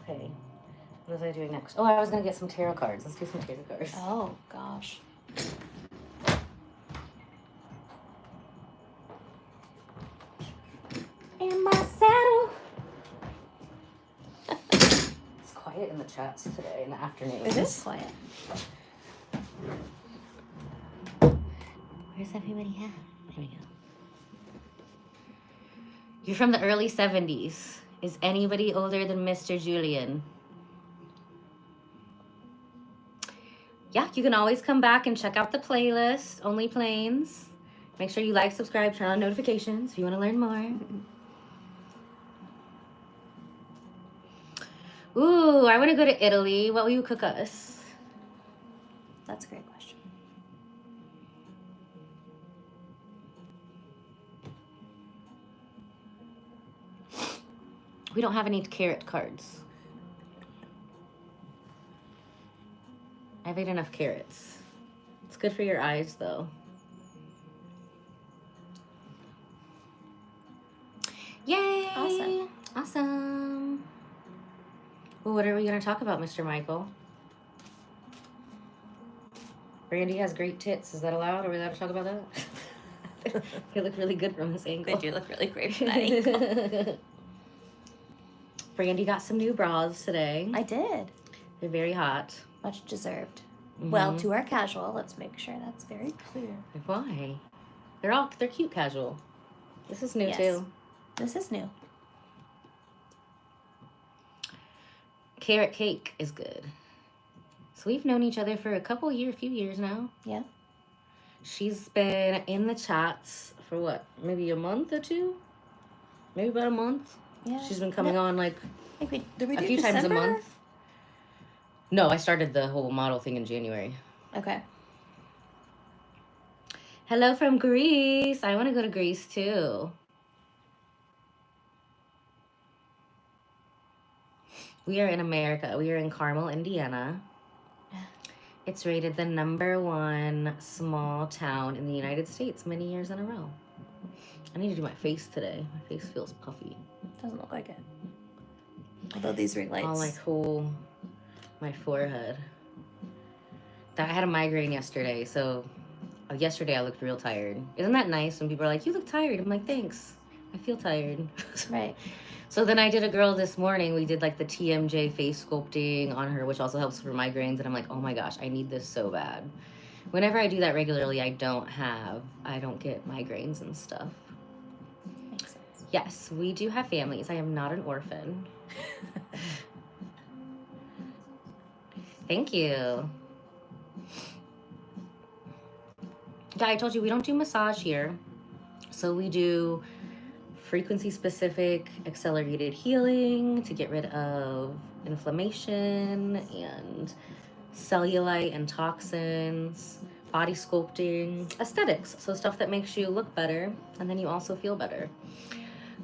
Okay. What was I doing next? Oh, I was gonna get some tarot cards. Let's do some tarot cards. Oh, gosh. In my saddle. It's quiet in the chats today in the afternoon. It is quiet. Where's everybody at? There we go. You're from the early 70s. Is anybody older than Mr. Julian? Yeah, you can always come back and check out the playlist, Only Planes. Make sure you like, subscribe, turn on notifications if you want to learn more. Ooh, I want to go to Italy. What will you cook us? That's a great question. We don't have any carrot cards. I've ate enough carrots. It's good for your eyes, though. Yay! Awesome. Awesome. Well, what are we going to talk about, Mr. Michael? Brandy has great tits. Is that allowed? Are we allowed to talk about that? They look really good from this angle. They do look really great from that angle. Brandy got some new bras today. I did. They're very hot. Much deserved. Mhm. Well, to our casual, let's make sure that's very clear. Why? They're cute casual. This is new Yes. too. This is new. Carrot cake is good. So we've known each other for few years now. Yeah. She's been in the chats for what? Maybe a month or two? Maybe about a month. Yeah. She's been coming on like Did we a do few times a December? month. No, I started the whole model thing in January. Okay. Hello from Greece. I want to go to Greece too. We are in America. We are in Carmel, Indiana. It's rated the #1 small town in the United States many years in a row. I need to do my face today. My face feels puffy. Doesn't look like it. Although these ring lights. All like whole my forehead. I had a migraine yesterday, so yesterday I looked real tired. Isn't that nice when people are like, you look tired? I'm like, thanks. I feel tired. Right. So then I did a girl this morning. We did like the TMJ face sculpting on her, which also helps for migraines. And I'm like, oh my gosh, I need this so bad. Whenever I do that regularly, I don't get migraines and stuff. Makes sense. Yes, we do have families. I am not an orphan. Thank you. Yeah, I told you we don't do massage here. So we do frequency-specific accelerated healing to get rid of inflammation and cellulite and toxins, body sculpting, aesthetics, so stuff that makes you look better and then you also feel better.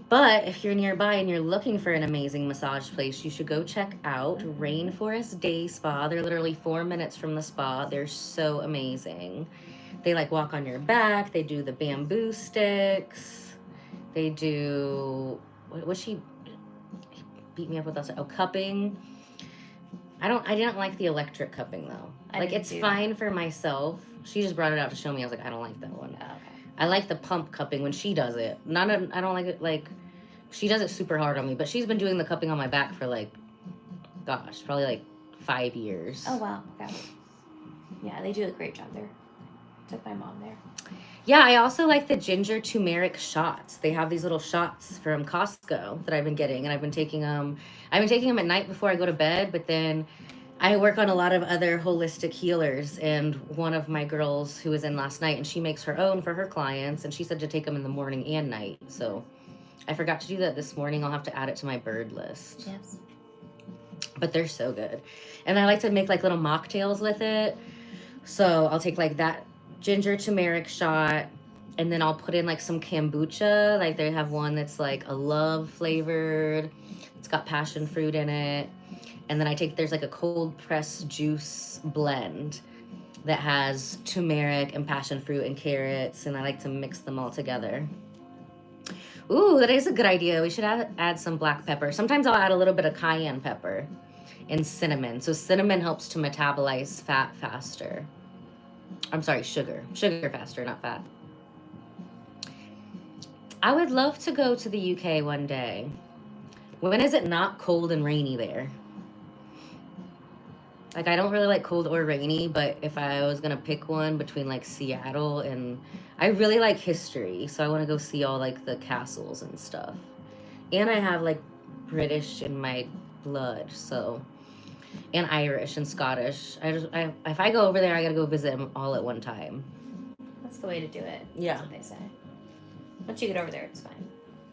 But if you're nearby and you're looking for an amazing massage place, you should go check out Rainforest Day Spa. They're literally 4 minutes from the spa. They're so amazing. They like walk on your back. They do the bamboo sticks. They do, what she beat me up with us? Oh, cupping. I didn't like the electric cupping though. Like it's fine for myself. She just brought it out to show me. I was like, I don't like that one. Oh, okay. I like the pump cupping when she does it. I don't like it like she does it super hard on me, but she's been doing the cupping on my back for like, gosh, probably like 5 years. Oh wow. Okay. Yeah, they do a great job there. Took my mom there. Yeah, I also like the ginger turmeric shots. They have these little shots from Costco that I've been getting, and I've been taking them. I've been taking them at night before I go to bed, but then I work on a lot of other holistic healers, and one of my girls who was in last night, and she makes her own for her clients, and she said to take them in the morning and night. So I forgot to do that this morning. I'll have to add it to my bird list. Yes. But they're so good. And I like to make like little mocktails with it. So I'll take like that ginger turmeric shot, and then I'll put in like some kombucha. Like they have one that's like a love flavored. It's got passion fruit in it. And then there's like a cold pressed juice blend that has turmeric and passion fruit and carrots, and I like to mix them all together. Ooh, that is a good idea. We should add some black pepper. Sometimes I'll add a little bit of cayenne pepper and cinnamon. So cinnamon helps to metabolize fat faster. I'm sorry, sugar. Sugar faster, not fat. I would love to go to the UK one day. When is it not cold and rainy there? Like, I don't really like cold or rainy, but if I was going to pick one between, like, Seattle and... I really like history, so I want to go see all, like, the castles and stuff. And I have, like, British in my blood, so... And Irish and Scottish. If I go over there, I got to go visit them all at one time. That's the way to do it. Yeah. That's what they say. Once you get over there, it's fine.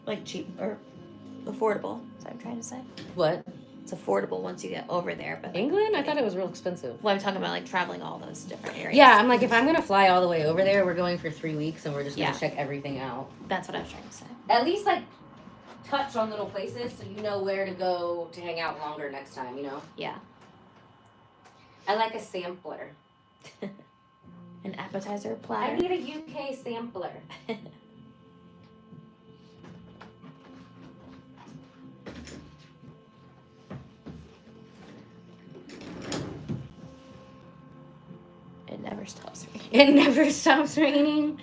Like, cheap, or affordable, is what I'm trying to say. What? It's affordable once you get over there, but... England? I thought it was real expensive. Well, I'm talking about, like, traveling all those different areas. Yeah, I'm like, if I'm going to fly all the way over there, we're going for 3 weeks, and we're just going to check everything out. That's what I was trying to say. At least, like, touch on little places so you know where to go to hang out longer next time, you know? Yeah. I like a sampler. An appetizer platter. I need a UK sampler. It never stops raining. It never stops raining.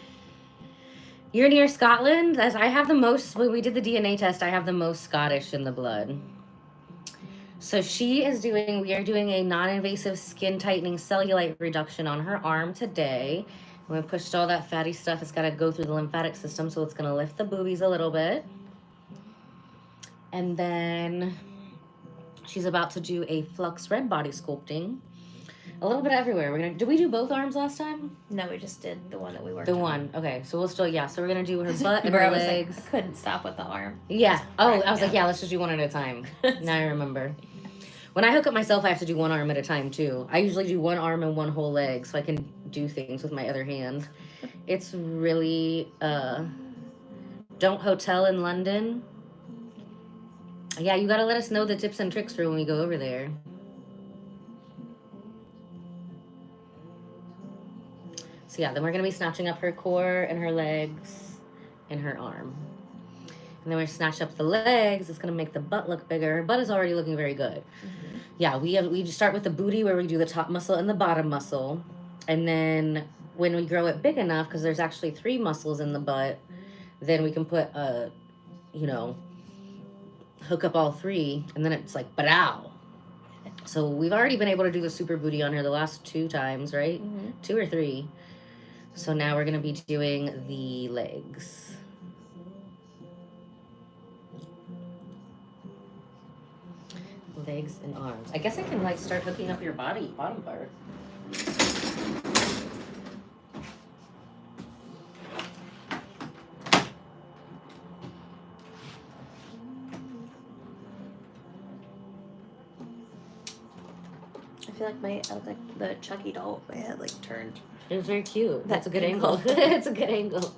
You're near Scotland? As I have the most, when we did the DNA test, I have the most Scottish in the blood. So we are doing a non-invasive skin tightening cellulite reduction on her arm today. When we pushed all that fatty stuff, it's got to go through the lymphatic system, so it's going to lift the boobies a little bit. And then she's about to do a flux red body sculpting. A little bit everywhere. Did we do both arms last time? No, we just did the one that we worked on. The one. Okay, so we'll still, so we're going to do her butt and her legs. Like, I couldn't stop with the arm. Yeah. Oh, I was like, let's just do one at a time. Now I remember. When I hook up myself, I have to do one arm at a time, too. I usually do one arm and one whole leg so I can do things with my other hand. It's really, don't hotel in London. Yeah, you got to let us know the tips and tricks for when we go over there. So yeah, then we're going to be snatching up her core and her legs and her arm. And then we snatch up the legs. It's going to make the butt look bigger. Her butt is already looking very good. Mm-hmm. Yeah, we start with the booty where we do the top muscle and the bottom muscle. And then when we grow it big enough, because there's actually 3 muscles in the butt, then we can put hook up all 3, and then it's like, ba-dow. So we've already been able to do the super booty on her the last 2 times, right? Mm-hmm. 2 or 3. So now we're going to be doing the legs. Legs and arms. I guess I can like start hooking up your bottom part. I feel like I look like the Chucky doll. My head like turned. It was very cute. That's a good angle. It's a good angle.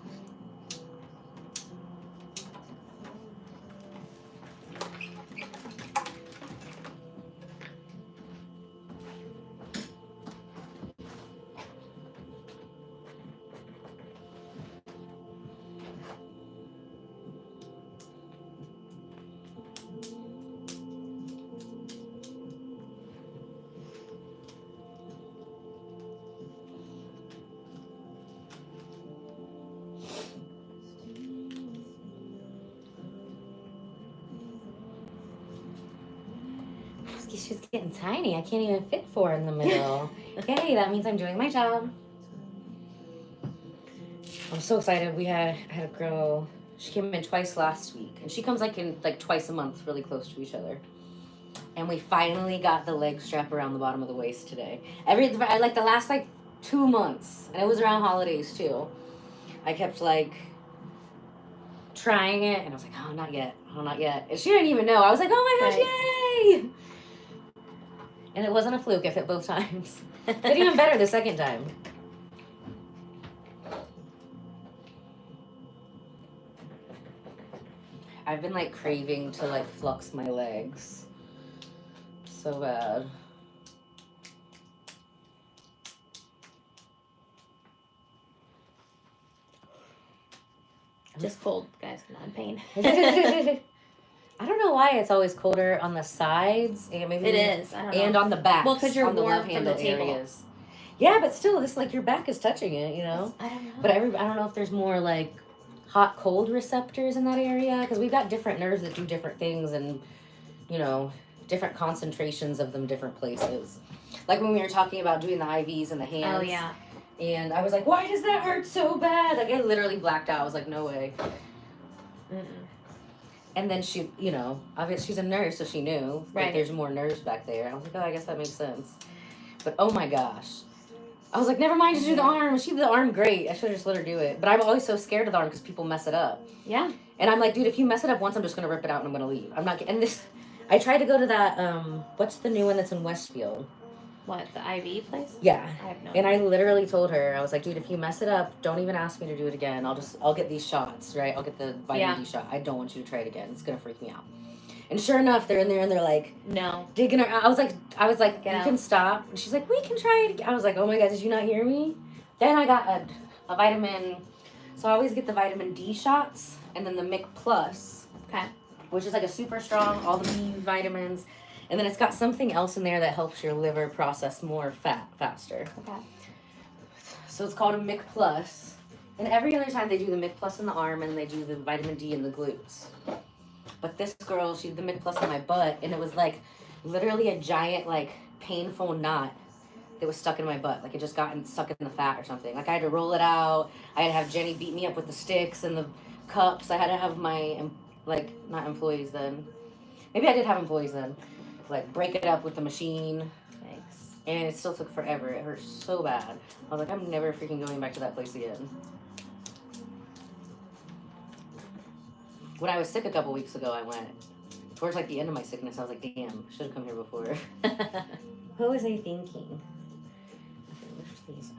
she's getting tiny. I can't even fit 4 in the middle. Yay, that means I'm doing my job. I'm so excited. I had a girl, she came in twice last week. And she comes like twice a month, really close to each other. And we finally got the leg strap around the bottom of the waist today. Like the last 2 months, and it was around holidays too. I kept trying it, and I was like, oh, not yet, and she didn't even know. I was like, oh my gosh, right. Yay! And it wasn't a fluke. I fit both times. Fit even better the second time. I've been craving to flux my legs so bad. Just cold, guys. I'm not in pain. I don't know why it's always colder on the sides and maybe it is. I don't know. And on the back. Well, because you're on the warm love from handle the table. areas. Yeah, but still, this your back is touching it, you know. I don't know. But I don't know if there's more hot cold receptors in that area because we've got different nerves that do different things and different concentrations of them different places. Like when we were talking about doing the IVs in the hands. Oh yeah. And I was like, why does that hurt so bad? I literally blacked out. I was like, no way. Mm-mm. And then she, obviously she's a nurse, so she knew that there's more nerves back there. I was like, oh, I guess that makes sense. But oh my gosh. I was like, never mind, just do the arm. She did the arm great. I should have just let her do it. But I'm always so scared of the arm because people mess it up. Yeah. And I'm like, dude, if you mess it up once, I'm just going to rip it out and I'm going to leave. I'm not, and this, I tried to go to that, what's the new one that's in Westfield? What, the IV place? Yeah. I have no And idea. I literally told her, I was like, dude, if you mess it up, don't even ask me to do it again. I'll get these shots, right? I'll get the vitamin D shot. I don't want you to try it again. It's going to freak me out. And sure enough, they're in there and they're like, no. Digging her. I was like, Get you out. can stop. And she's like, we can try it again. I was like, oh my God, did you not hear me? Then I got a vitamin. So I always get the vitamin D shots and then the Mic Plus. Okay. Which is a super strong, all the B vitamins. And then it's got something else in there that helps your liver process more fat faster. Okay. So it's called a Mic Plus. And every other time they do the Mic Plus in the arm and they do the vitamin D in the glutes. But this girl, she did the Mic Plus in my butt, and it was literally a giant, painful knot that was stuck in my butt. It just got stuck in the fat or something. I had to roll it out. I had to have Jenny beat me up with the sticks and the cups. I had to have my, not employees then. Maybe I did have employees then. Break it up with the machine. Thanks. And it still took forever. It hurt so bad. I was like, I'm never freaking going back to that place again. When I was sick a couple weeks ago, I went. Towards the end of my sickness, I was like, damn, I should have come here before. What was I thinking? Okay, lift these up.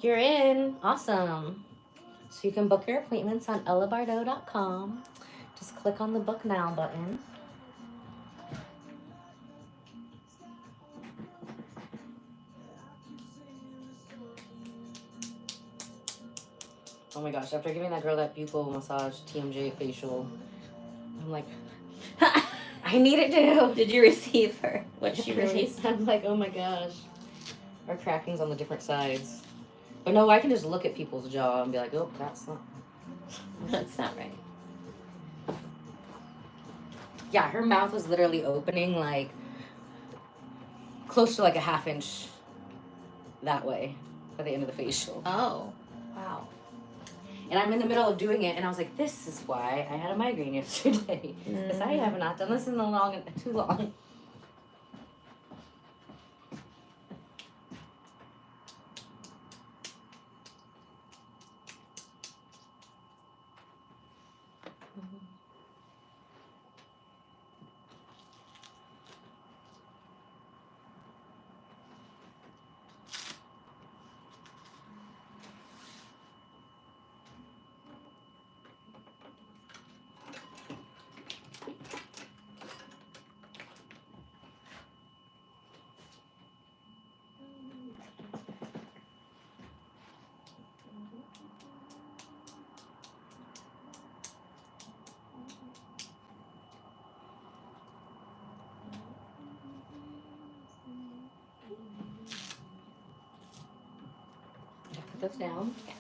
You're in. Awesome. So you can book your appointments on ellabardo.com. Just click on the book now button. Oh my gosh, after giving that girl that buccal massage, TMJ facial, I'm like, I need it too. Did you receive her? What she released? I'm like, oh my gosh. Our cracking's on the different sides. But no, I can just look at people's jaw and be like, oh, that's not right. Yeah, her mouth was literally opening close to a half inch that way by the end of the facial. Oh, wow. And I'm in the middle of doing it, and I was like, this is why I had a migraine yesterday. Because I have not done this in too long. this down. Yeah.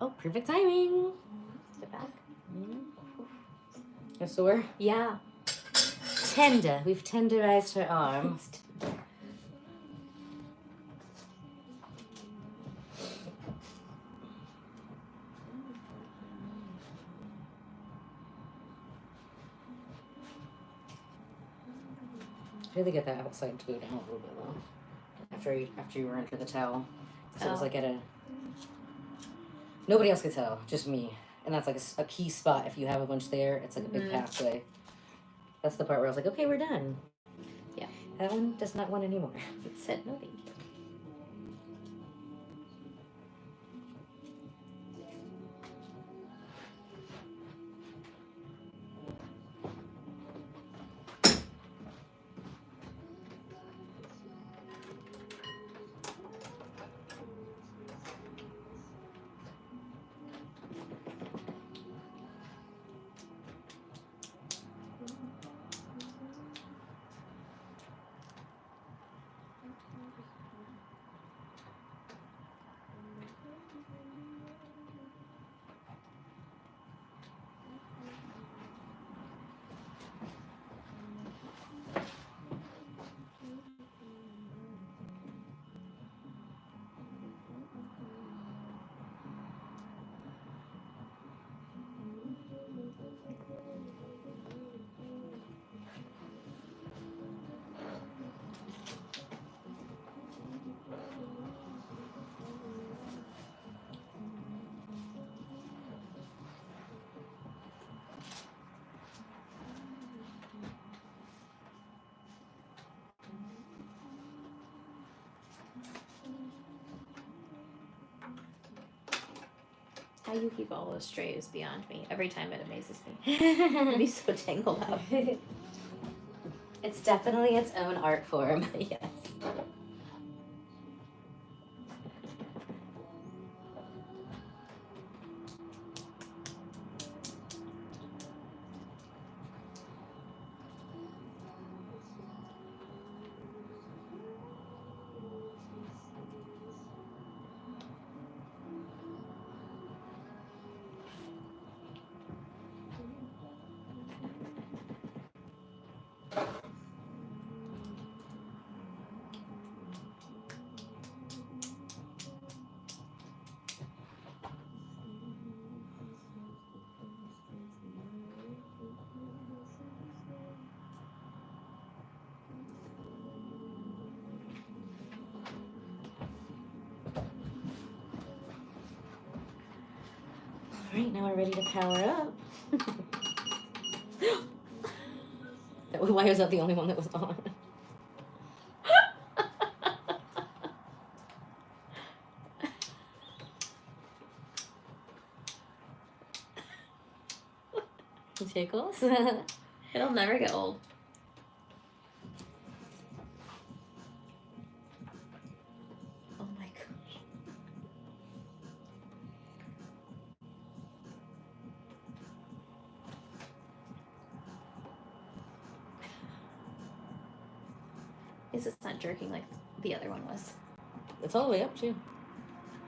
Oh, perfect timing. Sit back. You're sore? Yeah. Tender. We've tenderized her arm. Really get that outside to go down a little bit though. After you were under the towel. So it was like at a... Nobody else could tell, just me. And that's like a key spot. If you have a bunch there, it's like a big pathway. That's the part where I was like, okay, we're done. Yeah. That one does not want any more. It said no thank you. How you keep all those straight is beyond me. Every time it amazes me. It'd be so tangled up. It's definitely its own art form. Yes. All right, now we're ready to power up. Why was that the only one that was on? Tickles? It'll never get old. Oh my gosh. Is this not jerking like the other one was? It's all the way up, too.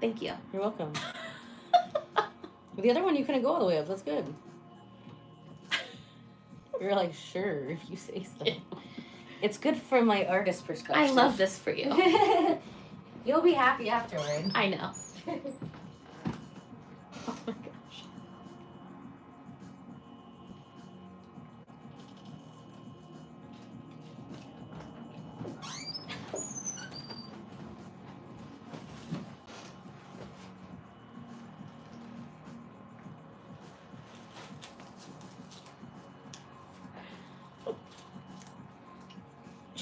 Thank you. You're welcome. The other one, you couldn't go all the way up. That's good. You're like, sure, if you say so. It's good from my artist perspective. I love this for you. You'll be happy afterward. I know. Oh my gosh.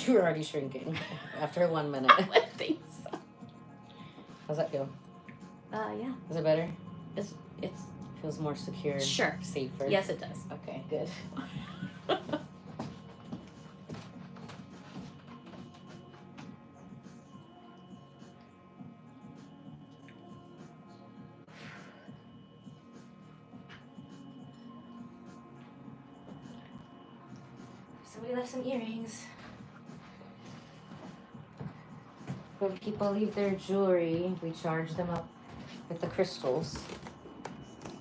You were already shrinking after 1 minute. I think so. How's that feel? Yeah. Is it better? It's Feels more secure. Sure. Safer. Yes, it does. Okay, good. Somebody left some earrings. When people leave their jewelry, we charge them up with the crystals.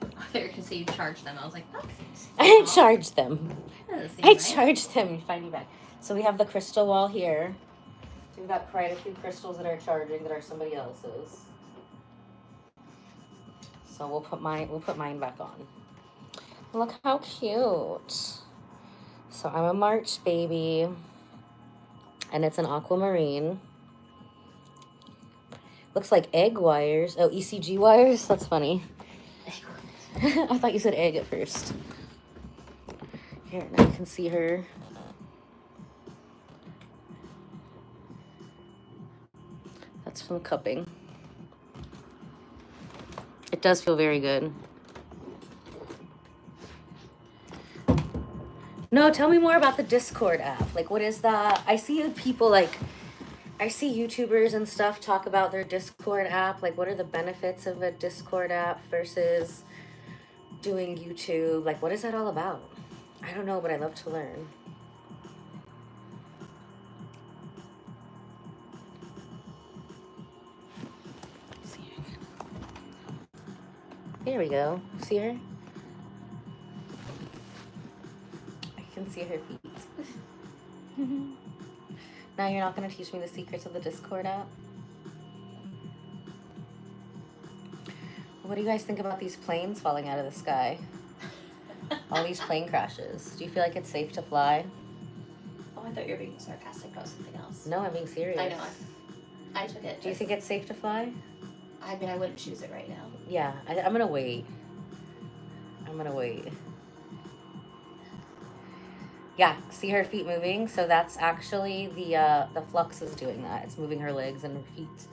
I thought you were going to say you charge them. I was like, that's I didn't charge them. I right. charged them. You find me back. So we have the crystal wall here. So we've got quite a few crystals that are charging that are somebody else's. So we'll put mine back on. Look how cute. So I'm a March baby, and it's an aquamarine. Looks like egg wires. Oh, ECG wires? That's funny. I thought you said egg at first. Here, now you can see her. That's from cupping. It does feel very good. No, tell me more about the Discord app. Like, what is that? I see people I see YouTubers and stuff talk about their Discord app. Like, what are the benefits of a Discord app versus doing YouTube? Like, what is that all about? I don't know, but I love to learn. There we go. See her? I can see her feet. Now you're not going to teach me the secrets of the Discord app? What do you guys think about these planes falling out of the sky? All these plane crashes. Do you feel like it's safe to fly? Oh, I thought you were being sarcastic about something else. No, I'm being serious. I know. I took it. Do you think it's safe to fly? I mean, I wouldn't choose it right now. Yeah, I'm gonna wait. I'm gonna wait. Yeah, see her feet moving? So that's actually the flux is doing that. It's moving her legs and her feet.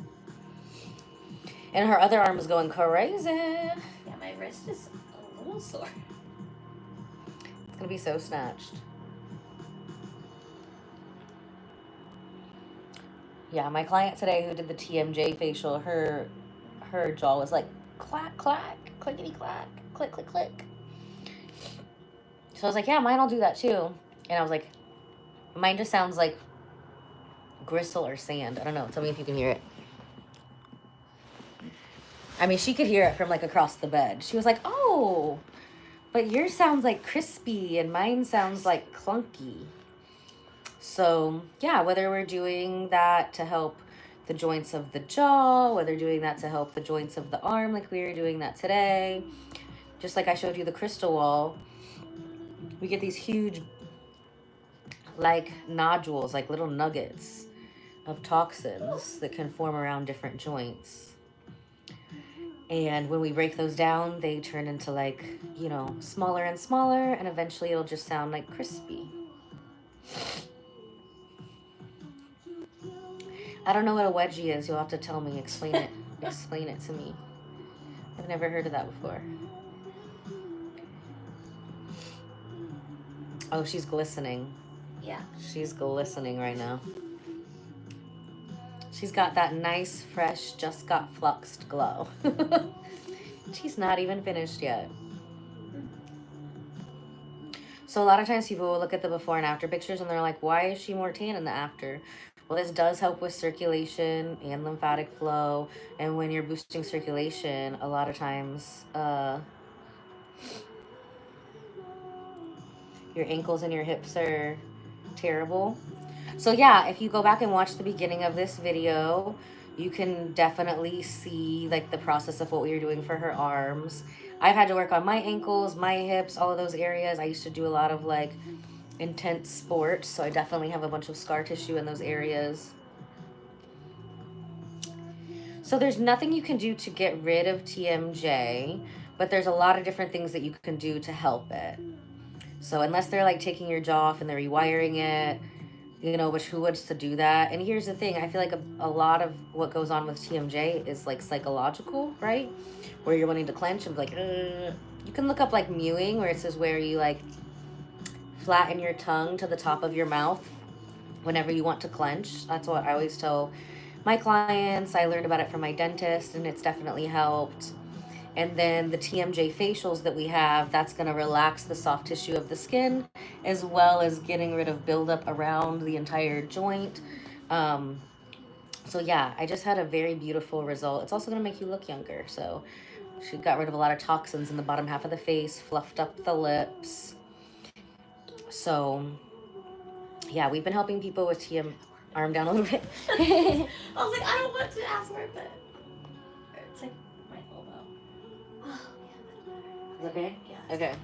And her other arm is going crazy. Yeah, my wrist is a little sore. It's gonna be so snatched. Yeah, my client today who did the TMJ facial, her jaw was like clack, clack, clickety clack, click, click, click. So I was like, yeah, mine will do that too. And I was like, mine just sounds like gristle or sand. I don't know. Tell me if you can hear it. I mean, she could hear it from like across the bed. She was like, oh, but yours sounds like crispy and mine sounds like clunky. So yeah, whether we're doing that to help the joints of the jaw, whether doing that to help the joints of the arm, like we were doing that today, just like I showed you the crystal wall, we get these huge like nodules, like little nuggets of toxins that can form around different joints. And when we break those down, they turn into like, you know, smaller and smaller, and eventually it'll just sound like crispy. I don't know what a wedgie is. You'll have to tell me, explain it to me. I've never heard of that before. Oh, she's glistening. Yeah. She's glistening right now. She's got that nice, fresh, just got fluxed glow. She's not even finished yet. So a lot of times people will look at the before and after pictures and they're like, why is she more tan in the after? Well, this does help with circulation and lymphatic flow. And when you're boosting circulation, a lot of times your ankles and your hips are terrible. So yeah, if you go back and watch the beginning of this video, you can definitely see like the process of what we were doing for her arms. I've had to work on my ankles, my hips, all of those areas. I used to do a lot of like intense sports, so I definitely have a bunch of scar tissue in those areas. So there's nothing you can do to get rid of TMJ, but there's a lot of different things that you can do to help it. So unless they're like taking your jaw off and they're rewiring it, you know, which who wants to do that? And here's the thing, I feel like a lot of what goes on with TMJ is like psychological, right? Where you're wanting to clench and be like, ugh. You can look up like mewing, where it says where you like flatten your tongue to the top of your mouth whenever you want to clench. That's what I always tell my clients. I learned about it from my dentist and it's definitely helped. And then the TMJ facials that we have, that's going to relax the soft tissue of the skin, as well as getting rid of buildup around the entire joint. So yeah, I just had a very beautiful result. It's also going to make you look younger. So she got rid of a lot of toxins in the bottom half of the face, fluffed up the lips. So yeah, we've been helping people with TM. Arm down a little bit. I was like, I don't want to ask for it, but it's like my elbow. Oh, yeah. Is it okay? Yeah. Okay.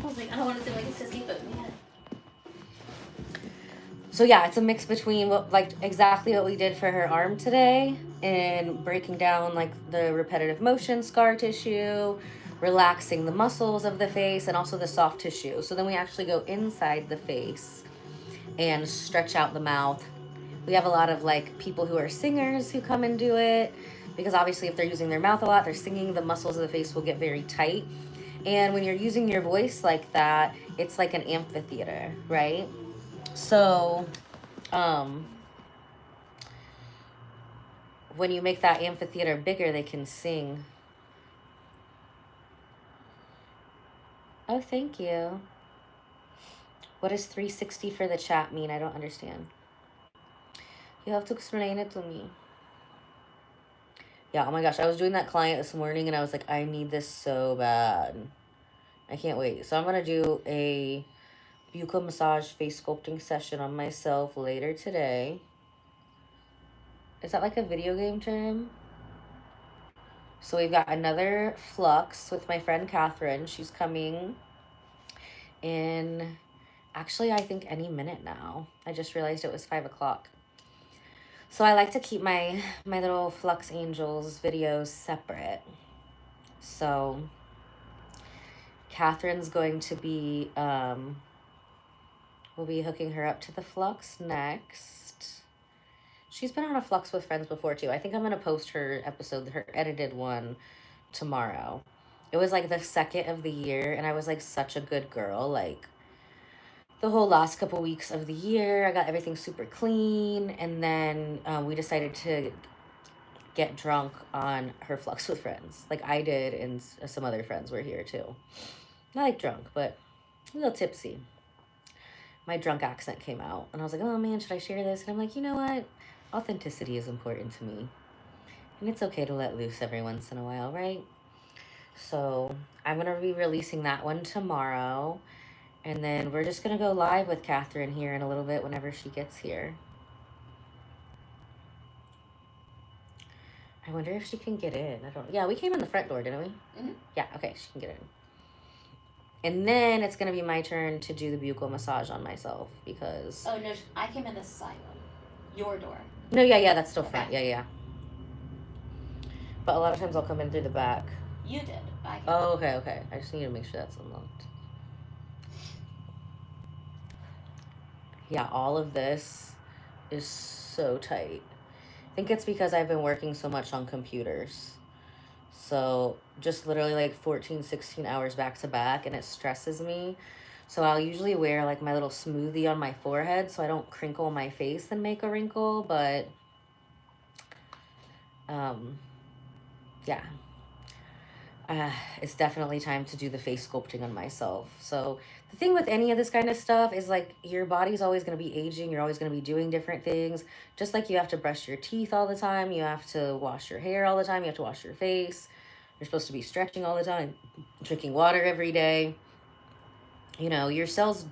I was like, I don't want to seem like a sissy, but man. So yeah, it's a mix between what, like exactly what we did for her arm today, and breaking down like the repetitive motion, scar tissue, relaxing the muscles of the face, and also the soft tissue. So then we actually go inside the face and stretch out the mouth. We have a lot of like people who are singers who come and do it, because obviously if they're using their mouth a lot, they're singing, the muscles of the face will get very tight. And when you're using your voice like that, it's like an amphitheater, right? So when you make that amphitheater bigger, they can sing. Oh, thank you. What does 360 for the chat mean? I don't understand. You have to explain it to me. Yeah, oh my gosh, I was doing that client this morning and I was like, I need this so bad. I can't wait. So I'm going to do a buccal massage face sculpting session on myself later today. Is that like a video game term? So we've got another flux with my friend Catherine. She's coming in, actually, I think any minute now. I just realized it was 5 o'clock. So I like to keep my little Flux Angels videos separate. So Catherine's going to be, we'll be hooking her up to the Flux next. She's been on a Flux with friends before too. I think I'm going to post her episode, her edited one, tomorrow. It was like the second of the year and I was like such a good girl. Like the whole last couple weeks of the year, I got everything super clean. And then we decided to get drunk on her Flux with friends. Like I did, and some other friends were here too. Not like drunk, but a little tipsy. My drunk accent came out and I was like, oh man, should I share this? And I'm like, you know what? Authenticity is important to me. And it's okay to let loose every once in a while, right? So I'm going to be releasing that one tomorrow. And then we're just going to go live with Catherine here in a little bit whenever she gets here. I wonder if she can get in. Yeah, we came in the front door, didn't we? Mm-hmm. Yeah, okay, she can get in. And then it's going to be my turn to do the buccal massage on myself because... Oh, no, I came in the side one. Your door. No, yeah, that's still okay. front. Yeah. But a lot of times I'll come in through the back. You did. Oh, okay. I just need to make sure that's unlocked. Yeah, all of this is so tight. I think it's because I've been working so much on computers. So just literally like 14, 16 hours back to back, and it stresses me. So I'll usually wear like my little smoothie on my forehead so I don't crinkle my face and make a wrinkle, but yeah. It's definitely time to do the face sculpting on myself. So the thing with any of this kind of stuff is like your body's always going to be aging. You're always going to be doing different things. Just like you have to brush your teeth all the time. You have to wash your hair all the time. You have to wash your face. You're supposed to be stretching all the time, drinking water every day. You know, your cells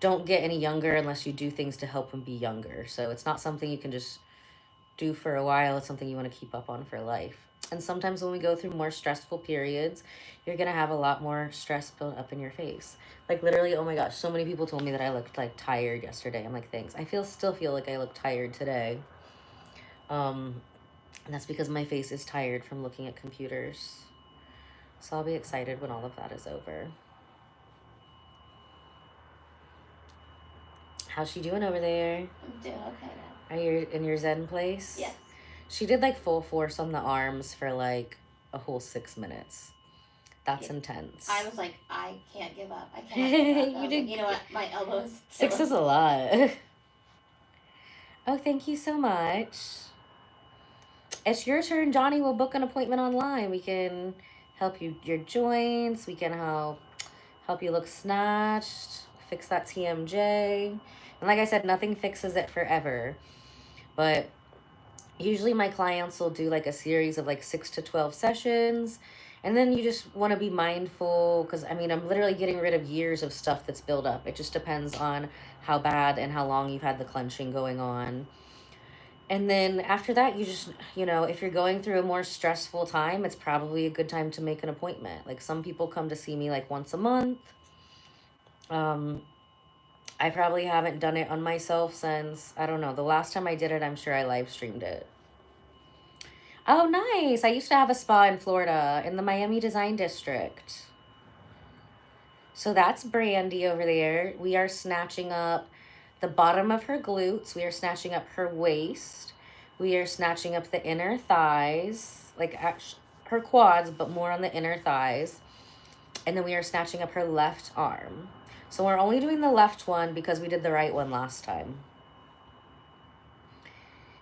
don't get any younger unless you do things to help them be younger. So it's not something you can just do for a while. It's something you want to keep up on for life. And sometimes when we go through more stressful periods, you're going to have a lot more stress built up in your face. Like literally, oh my gosh, so many people told me that I looked like tired yesterday. I'm like, thanks. I still feel like I look tired today. And that's because my face is tired from looking at computers. So I'll be excited when all of that is over. How's she doing over there? I'm doing okay now. Are you in your Zen place? Yes. She did like full force on the arms for like a whole 6 minutes. That's intense. I was like, I can't give up. I can't give up. You know what? My elbows. 6 is a lot. Oh, thank you so much. It's your turn, Johnny. We'll book an appointment online. We can help you your joints. We can help you look snatched, fix that TMJ. And like I said, nothing fixes it forever. But usually my clients will do like a series of like 6 to 12 sessions. And then you just want to be mindful because I mean, I'm literally getting rid of years of stuff that's built up. It just depends on how bad and how long you've had the clenching going on. And then after that, you just, if you're going through a more stressful time, it's probably a good time to make an appointment. Like some people come to see me like once a month. Um, I probably haven't done it on myself since, I don't know, the last time I did it, I'm sure I live streamed it. Oh, nice. I used to have a spa in Florida in the Miami Design District. So that's Brandy over there. We are snatching up the bottom of her glutes. We are snatching up her waist. We are snatching up the inner thighs, like her quads, but more on the inner thighs. And then we are snatching up her left arm. So we're only doing the left one because we did the right one last time.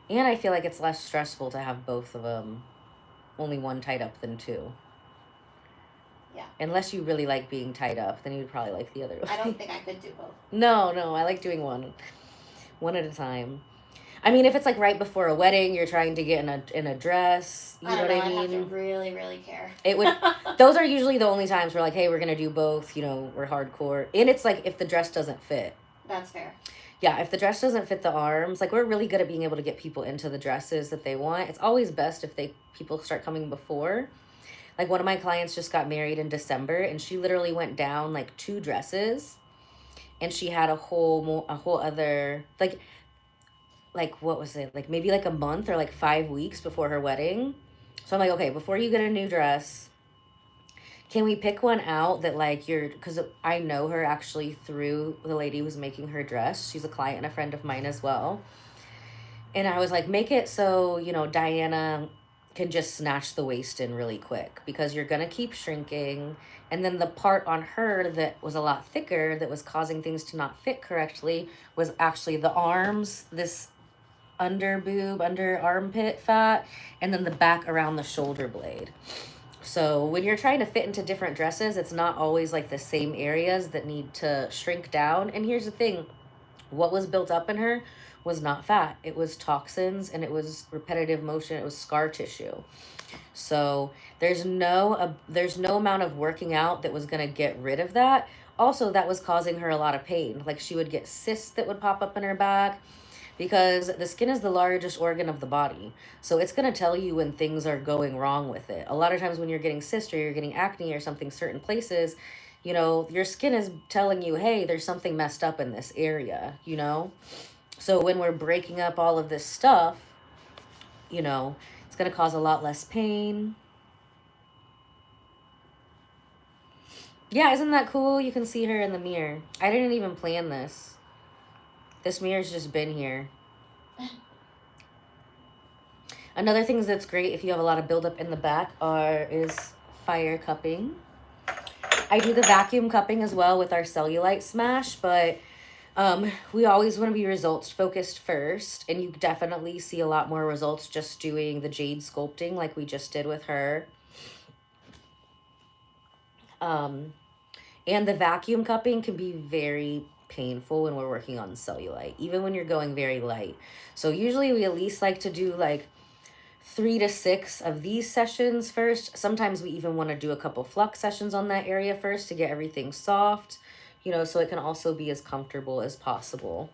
And I feel like it's less stressful to have both of them, only one tied up than two. Yeah. Unless you really like being tied up, then you'd probably like the other one. I don't think I could do both. No, I like doing one at a time. I mean, if it's like right before a wedding, you're trying to get in a dress, you know what I mean? I have to really, really care. It would. Those are usually the only times we're like, hey, we're gonna do both. We're hardcore, and it's like if the dress doesn't fit. That's fair. Yeah, if the dress doesn't fit the arms, like we're really good at being able to get people into the dresses that they want. It's always best if people start coming before. Like one of my clients just got married in December, and she literally went down like 2 dresses, and she had a whole other like what was it, like maybe like a month or like 5 weeks before her wedding. So I'm like, okay, before you get a new dress, can we pick one out that like because I know her actually through the lady who was making her dress. She's a client and a friend of mine as well. And I was like, make it so, Diana can just snatch the waist in really quick because you're going to keep shrinking. And then the part on her that was a lot thicker that was causing things to not fit correctly was actually the arms, this under armpit fat, and then the back around the shoulder blade. So when you're trying to fit into different dresses, it's not always like the same areas that need to shrink down. And here's the thing, what was built up in her was not fat. It was toxins and it was repetitive motion. It was scar tissue. So there's no amount of working out that was going to get rid of that. Also, that was causing her a lot of pain. Like she would get cysts that would pop up in her back because the skin is the largest organ of the body. So it's going to tell you when things are going wrong with it. A lot of times when you're getting cysts or you're getting acne or something, certain places, your skin is telling you, hey, there's something messed up in this area, So when we're breaking up all of this stuff, it's going to cause a lot less pain. Yeah, isn't that cool? You can see her in the mirror. I didn't even plan this. This mirror's just been here. Another thing that's great if you have a lot of buildup in the back is fire cupping. I do the vacuum cupping as well with our cellulite smash, but we always want to be results focused first, and you definitely see a lot more results just doing the jade sculpting like we just did with her. And the vacuum cupping can be very painful when we're working on cellulite, even when you're going very light. So usually we at least like to do like 3 to 6 of these sessions first. Sometimes we even want to do a couple flux sessions on that area first to get everything soft, so it can also be as comfortable as possible.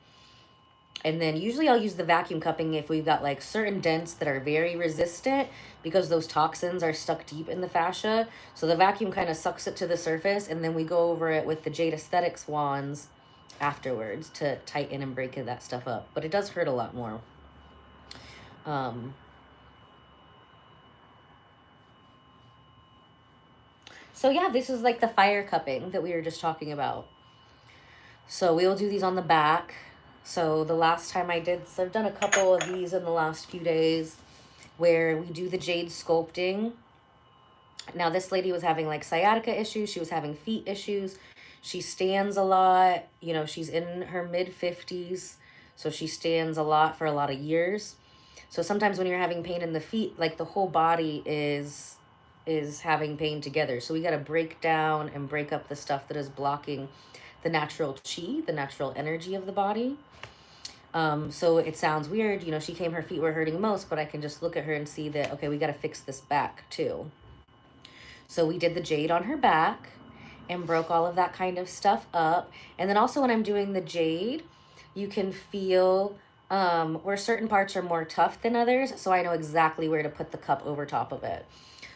And then usually I'll use the vacuum cupping if we've got like certain dents that are very resistant because those toxins are stuck deep in the fascia. So the vacuum kind of sucks it to the surface, and then we go over it with the Jade Aesthetics wands afterwards to tighten and break that stuff up. But it does hurt a lot more. So yeah, this is like the fire cupping that we were just talking about. So we'll do these on the back. So the last time so I've done a couple of these in the last few days where we do the jade sculpting. Now this lady was having like sciatica issues. She was having feet issues. She stands a lot. She's in her mid-50s. So she stands a lot for a lot of years. So sometimes when you're having pain in the feet, like the whole body is having pain together. So we got to break down and break up the stuff that is blocking the natural chi, the natural energy of the body. So it sounds weird, you know, she came, her feet were hurting most, but I can just look at her and see that, okay, we got to fix this back too. So we did the jade on her back and broke all of that kind of stuff up. And then also when I'm doing the jade, you can feel where certain parts are more tough than others. So I know exactly where to put the cup over top of it.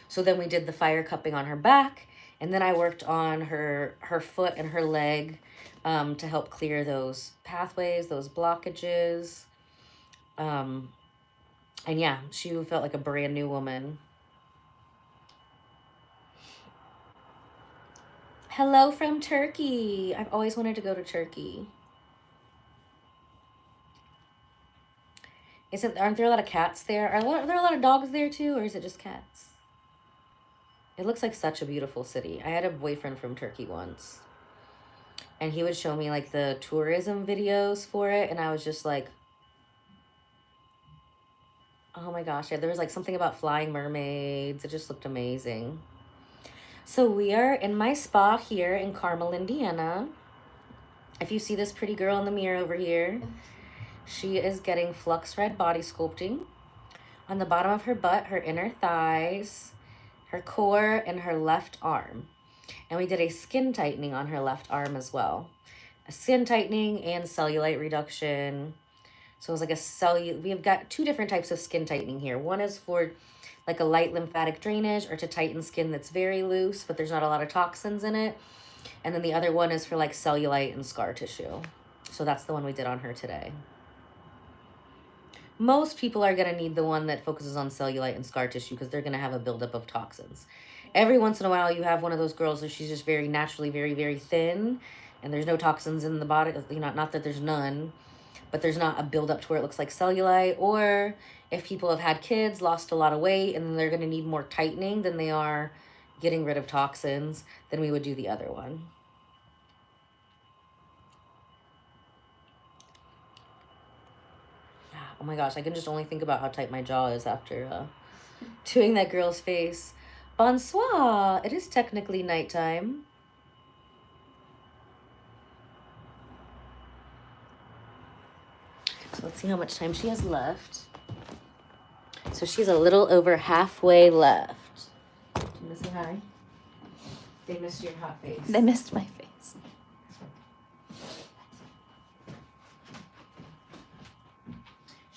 So then we did the fire cupping on her back, and then I worked on her foot and her leg to help clear those pathways, those blockages. And yeah, she felt like a brand new woman. Hello from Turkey. I've always wanted to go to Turkey. Aren't there a lot of cats there? Are there a lot of dogs there too, or is it just cats? It looks like such a beautiful city. I had a boyfriend from Turkey once, and he would show me like the tourism videos for it, and I was just like, oh my gosh, yeah, there was like something about flying mermaids. It just looked amazing. So we are in my spa here in Carmel, Indiana. If you see this pretty girl in the mirror over here, she is getting flux red body sculpting on the bottom of her butt, her inner thighs, her core, and her left arm. And we did a skin tightening on her left arm as well. A skin tightening and cellulite reduction. So it was like we have got two different types of skin tightening here. One is for like a light lymphatic drainage or to tighten skin that's very loose, but there's not a lot of toxins in it. And then the other one is for like cellulite and scar tissue. So that's the one we did on her today. Most people are going to need the one that focuses on cellulite and scar tissue because they're going to have a buildup of toxins. Every once in a while, you have one of those girls where she's just very naturally very, very thin, and there's no toxins in the body. You know, not that there's none, but there's not a buildup to where it looks like cellulite. Or if people have had kids, lost a lot of weight, and they're going to need more tightening than they are getting rid of toxins, then we would do the other one. Oh my gosh, I can just only think about how tight my jaw is after doing that girl's face. Bonsoir. It is technically nighttime. So let's see how much time she has left. So she's a little over halfway left. Do you want to say hi? They missed your hot face. They missed my face.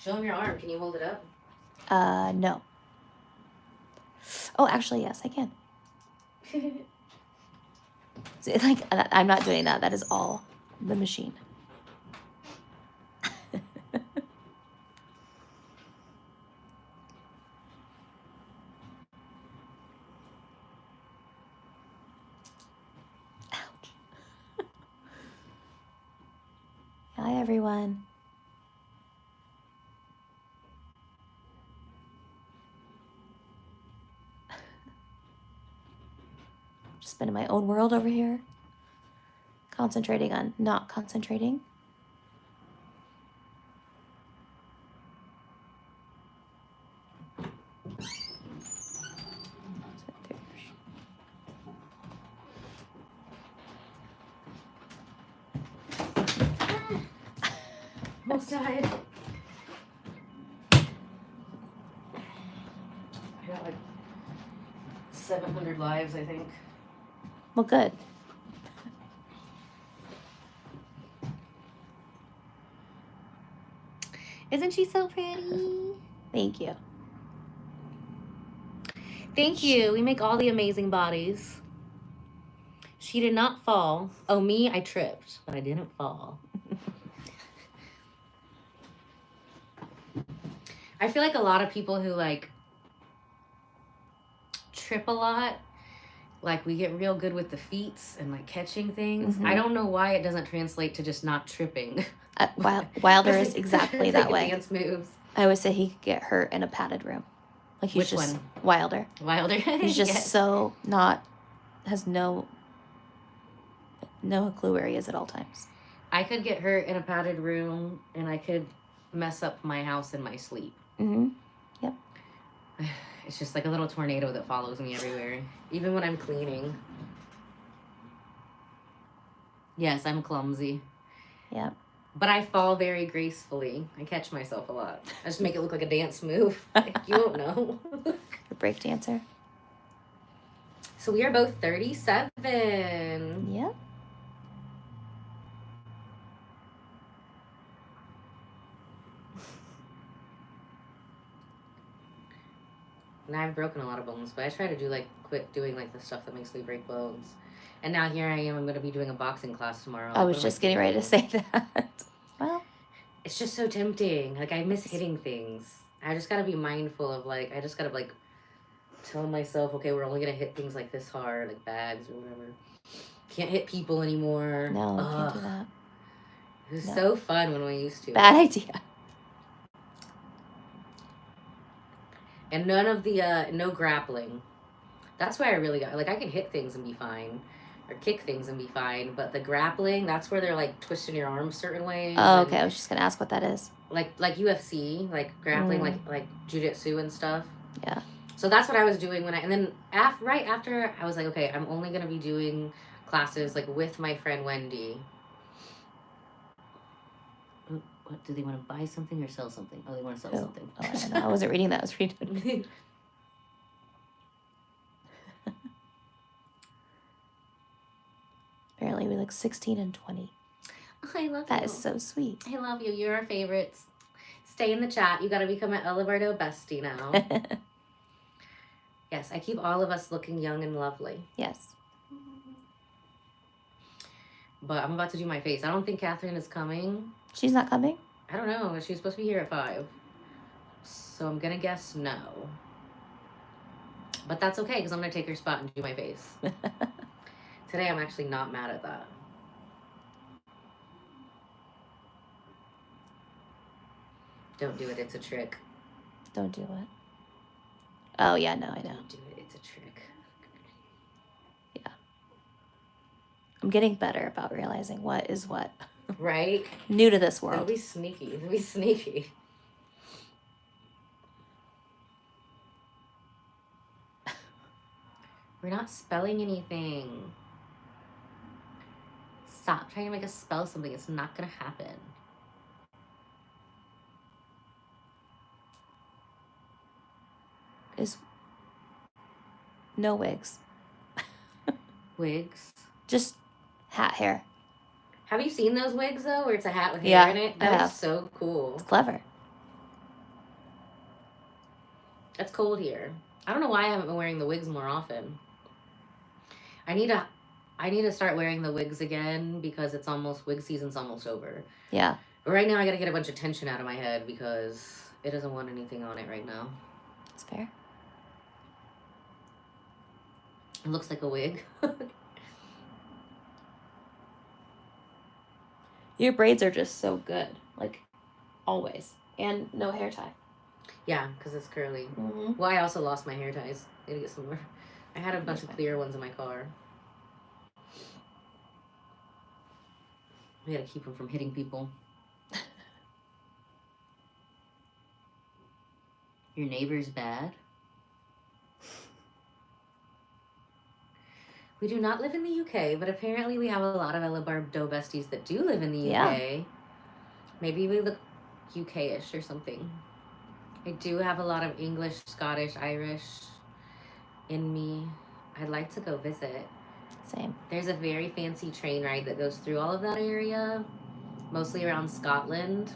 Show them your arm. Can you hold it up? No. Oh, actually, yes, I can. So, like, I'm not doing that. That is all the machine. Ouch. Hi, everyone. Just been in my own world over here, concentrating on not concentrating. Almost died. I got like 700 lives, I think. Well, good. Isn't she so pretty? Thank you. Thank you. We make all the amazing bodies. She did not fall. Oh, me, I tripped, but I didn't fall. I feel like a lot of people who like trip a lot, like we get real good with the feet and like catching things. Mm-hmm. I don't know why it doesn't translate to just not tripping. Wilder is exactly that way. Dance moves. I always say he could get hurt in a padded room. Like he's Which just one? Wilder. Wilder. He's just Yes. so not, has no clue where he is at all times. I could get hurt in a padded room and I could mess up my house in my sleep. Mm-hmm. Yep. It's just like a little tornado that follows me everywhere, even when I'm cleaning. Yes, I'm clumsy. Yep. But I fall very gracefully. I catch myself a lot. I just make it look like a dance move. You won't know. A break dancer. So we are both 37. Yep. And I've broken a lot of bones, but I try to do like quit doing like the stuff that makes me break bones. And now here I am. I'm going to be doing a boxing class tomorrow. I was just getting ready to say that. Well, it's just so tempting. Like I miss hitting things. I just got to be mindful of like I just got to like tell myself, okay, we're only going to hit things like this hard, like bags or whatever. Can't hit people anymore. No, can't do that. It was so fun when we used to. Bad idea. And none of the no grappling. That's why I really got like I can hit things and be fine, or kick things and be fine. But the grappling, that's where they're like twisting your arms certain ways. Oh, okay. I was just gonna ask what that is. Like UFC, like grappling, like jujitsu and stuff. Yeah. So that's what I was doing when and then right after I was like, okay, I'm only gonna be doing classes like with my friend Wendy. What do they want to buy something or sell something? Oh, they want to sell something. Oh, I don't know. I wasn't reading that. I was reading. Apparently, we like 16 and 20. I love that. That is so sweet. I love you. You're our favorites. Stay in the chat. You got to become an El Bardo bestie now. Yes, I keep all of us looking young and lovely. Yes. But I'm about to do my face. I don't think Catherine is coming. She's not coming? I don't know. She's supposed to be here at 5. So I'm going to guess no. But that's okay because I'm going to take her spot and do my face. Today I'm actually not mad at that. Don't do it. It's a trick. Don't do it. Oh, yeah, no, I know. Don't do it. It's a trick. Yeah. I'm getting better about realizing what is what. Right? New to this world. It'll be sneaky. It'll be sneaky. We're not spelling anything. Stop trying to make us spell something. It's not going to happen. No wigs. Wigs? Just hat hair. Have you seen those wigs, though, where it's a hat with hair in it? That is so cool. It's clever. It's cold here. I don't know why I haven't been wearing the wigs more often. I need to start wearing the wigs again because wig season's almost over. Yeah. But right now I got to get a bunch of tension out of my head because it doesn't want anything on it right now. It's fair. It looks like a wig. Your braids are just so good. Like, always. And no hair tie. Yeah, because it's curly. Mm-hmm. Well, I also lost my hair ties. I need to get some more. I had a bunch of clear ones in my car. We gotta keep them from hitting people. Your neighbor's bad? We do not live in the UK, but apparently we have a lot of El Bardo besties that do live in the UK. Yeah. Maybe we look UK-ish or something. I do have a lot of English, Scottish, Irish in me. I'd like to go visit. Same. There's a very fancy train ride that goes through all of that area, mostly around Scotland.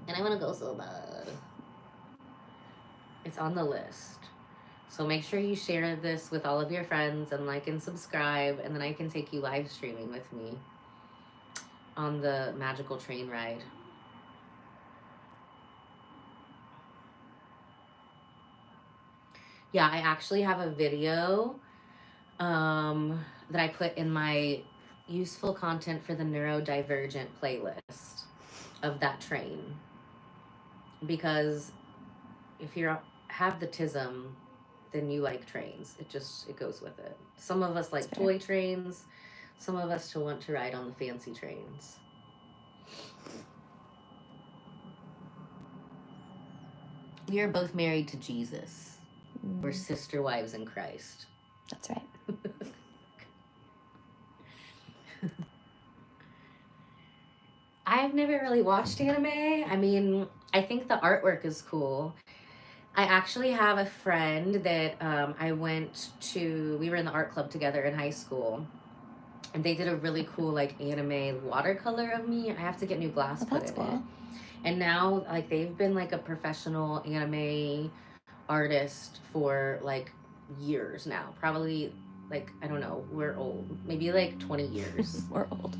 And I want to go so bad. It's on the list. So make sure you share this with all of your friends and like and subscribe, and then I can take you live streaming with me on the magical train ride. Yeah, I actually have a video that I put in my useful content for the neurodivergent playlist of that train. Because if you have the TISM, then you like trains. It goes with it. Some of us like toy trains. Some of us want to ride on the fancy trains. We are both married to Jesus. Mm. We're sister wives in Christ. That's right. I've never really watched anime. I mean, I think the artwork is cool. I actually have a friend that we were in the art club together in high school. And they did a really cool, like, anime watercolor of me. I have to get new glass put in it. And now, like, they've been, like, a professional anime artist for, like, years now. Probably, like, I don't know, we're old. Maybe, like, 20 years. We're old.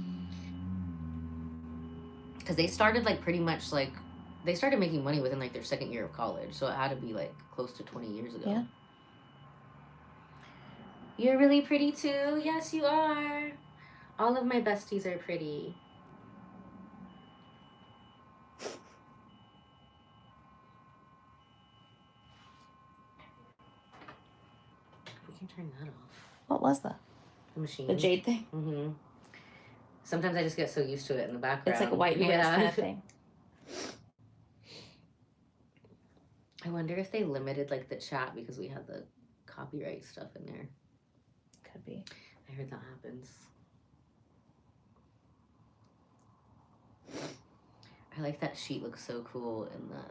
Because they started, like, pretty much, like, they started making money within, like, their second year of college. So it had to be, like, close to 20 years ago. Yeah. You're really pretty, too. Yes, you are. All of my besties are pretty. We can turn that off. What was that? The machine. The jade thing? Mm-hmm. Sometimes I just get so used to it in the background. It's like a white noise kind of thing. I wonder if they limited, like, the chat because we had the copyright stuff in there. Could be. I heard that happens. I like that sheet. Looks so cool in the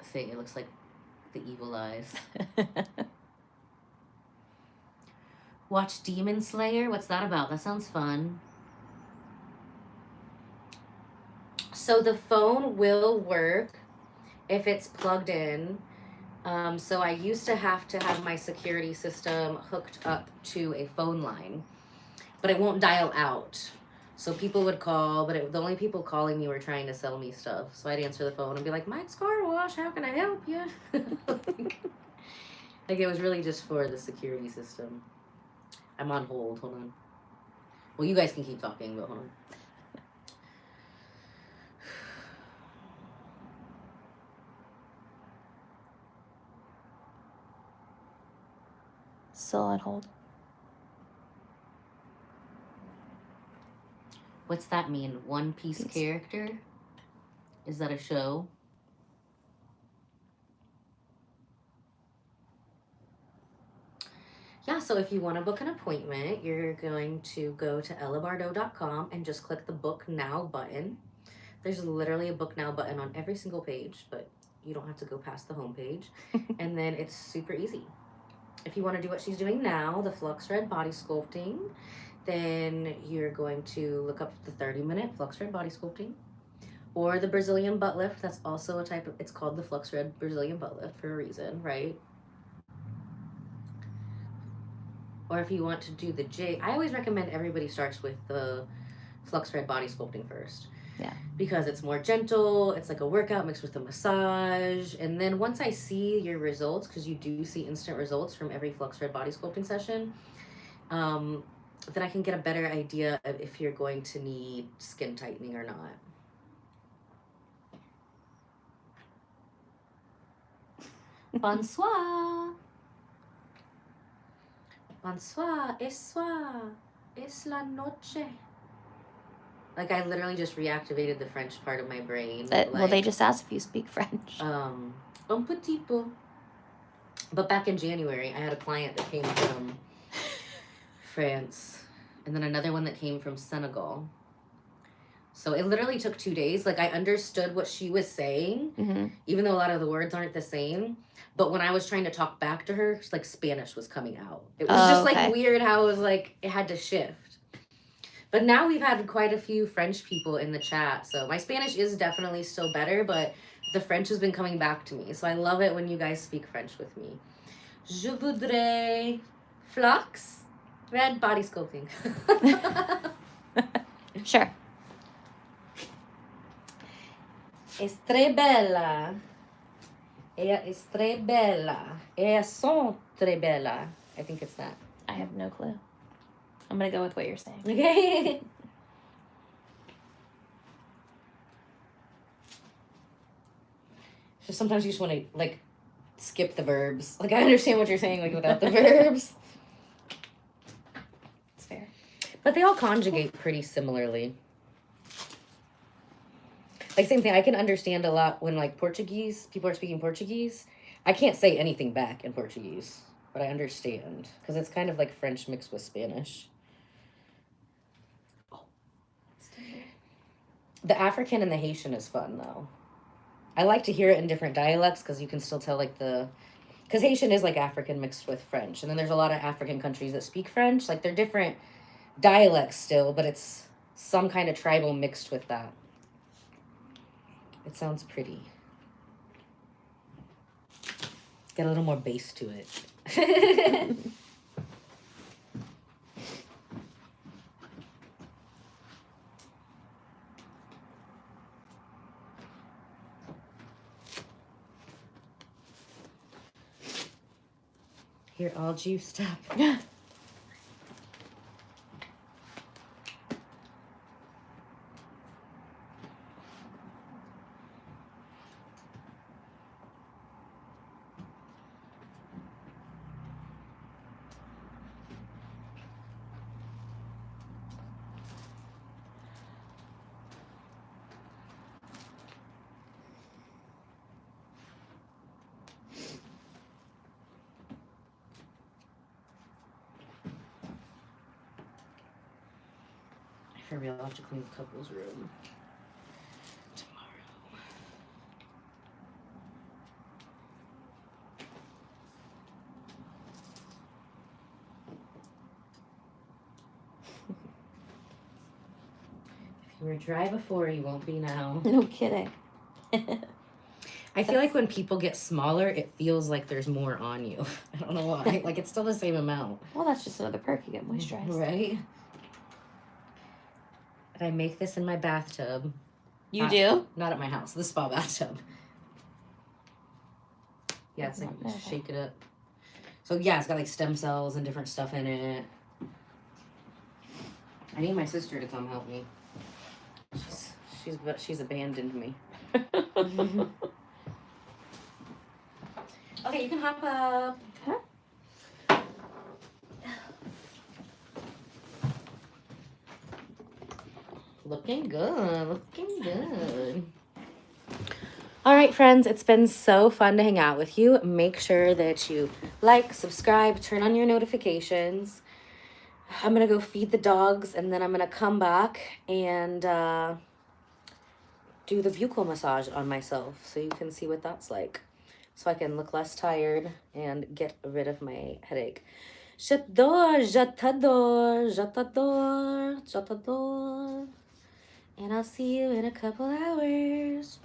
thing. It looks like the evil eyes. Watch Demon Slayer. What's that about? That sounds fun. So the phone will work if it's plugged in. So I used to have my security system hooked up to a phone line, but it won't dial out. So people would call, but the only people calling me were trying to sell me stuff. So I'd answer the phone and be like, Mike's Car Wash, how can I help you? Like, it was really just for the security system. I'm on hold. Hold on. Well, you guys can keep talking, but hold on. Still on hold. What's that mean? One Piece character? Is that a show? Yeah, so if you want to book an appointment, you're going to go to ellabardo.com and just click the Book Now button. There's literally a Book Now button on every single page, but you don't have to go past the home page. And then it's super easy. If you want to do what she's doing now, the Flux Red Body Sculpting, then you're going to look up the 30-minute Flux Red Body Sculpting, or the Brazilian Butt Lift. That's also a type of, it's called the Flux Red Brazilian Butt Lift for a reason, right? Or if you want to do the J, I always recommend everybody starts with the Flux Red Body Sculpting first. Yeah. Because it's more gentle, it's like a workout mixed with a massage. And then once I see your results, because you do see instant results from every Flux Red Body Sculpting session, then I can get a better idea of if you're going to need skin tightening or not. Bonsoir. Bonsoir. Es soir. Es la noche. Like, I literally just reactivated the French part of my brain. Well, they just asked if you speak French. Un petit peu. But back in January, I had a client that came from France, and then another one that came from Senegal. So it literally took 2 days. Like, I understood what she was saying, even though a lot of the words aren't the same. But when I was trying to talk back to her, like, Spanish was coming out. It was just, like, weird how it was, like, it had to shift. But now we've had quite a few French people in the chat. So my Spanish is definitely still better, but the French has been coming back to me. So I love it when you guys speak French with me. Je voudrais Flux Red Body Sculpting. Sure. Es très bella. Ella es très bella. Elles sont très bella. I think it's that. I have no clue. I'm going to go with what you're saying. Okay. So sometimes you just want to, like, skip the verbs. Like, I understand what you're saying, like, without the verbs. It's fair. But they all conjugate pretty similarly. Like, same thing. I can understand a lot when, like, Portuguese, people are speaking Portuguese. I can't say anything back in Portuguese, but I understand. Because it's kind of like French mixed with Spanish. The African and the Haitian is fun, though. I like to hear it in different dialects because you can still tell, like, because Haitian is, like, African mixed with French. And then there's a lot of African countries that speak French. Like, they're different dialects still, but it's some kind of tribal mixed with that. It sounds pretty. Get a little more bass to it. You're all juiced up. For real, I'll have to clean the couple's room tomorrow. If you were dry before, you won't be now. No kidding. I feel like when people get smaller, it feels like there's more on you. I don't know why. Like, it's still the same amount. Well, that's just another perk. You get moisturized. Right? And I make this in my bathtub. You do? Not at my house. The spa bathtub. Yeah, it's like, shake it up. So, yeah, it's got, like, stem cells and different stuff in it. I need my sister to come help me. She's abandoned me. Okay, you can hop up. Okay. Looking good. All right, friends, it's been so fun to hang out with you. Make sure that you like, subscribe, turn on your notifications. I'm going to go feed the dogs, and then I'm going to come back and do the buccal massage on myself so you can see what that's like. So I can look less tired and get rid of my headache. J'adore. And I'll see you in a couple hours.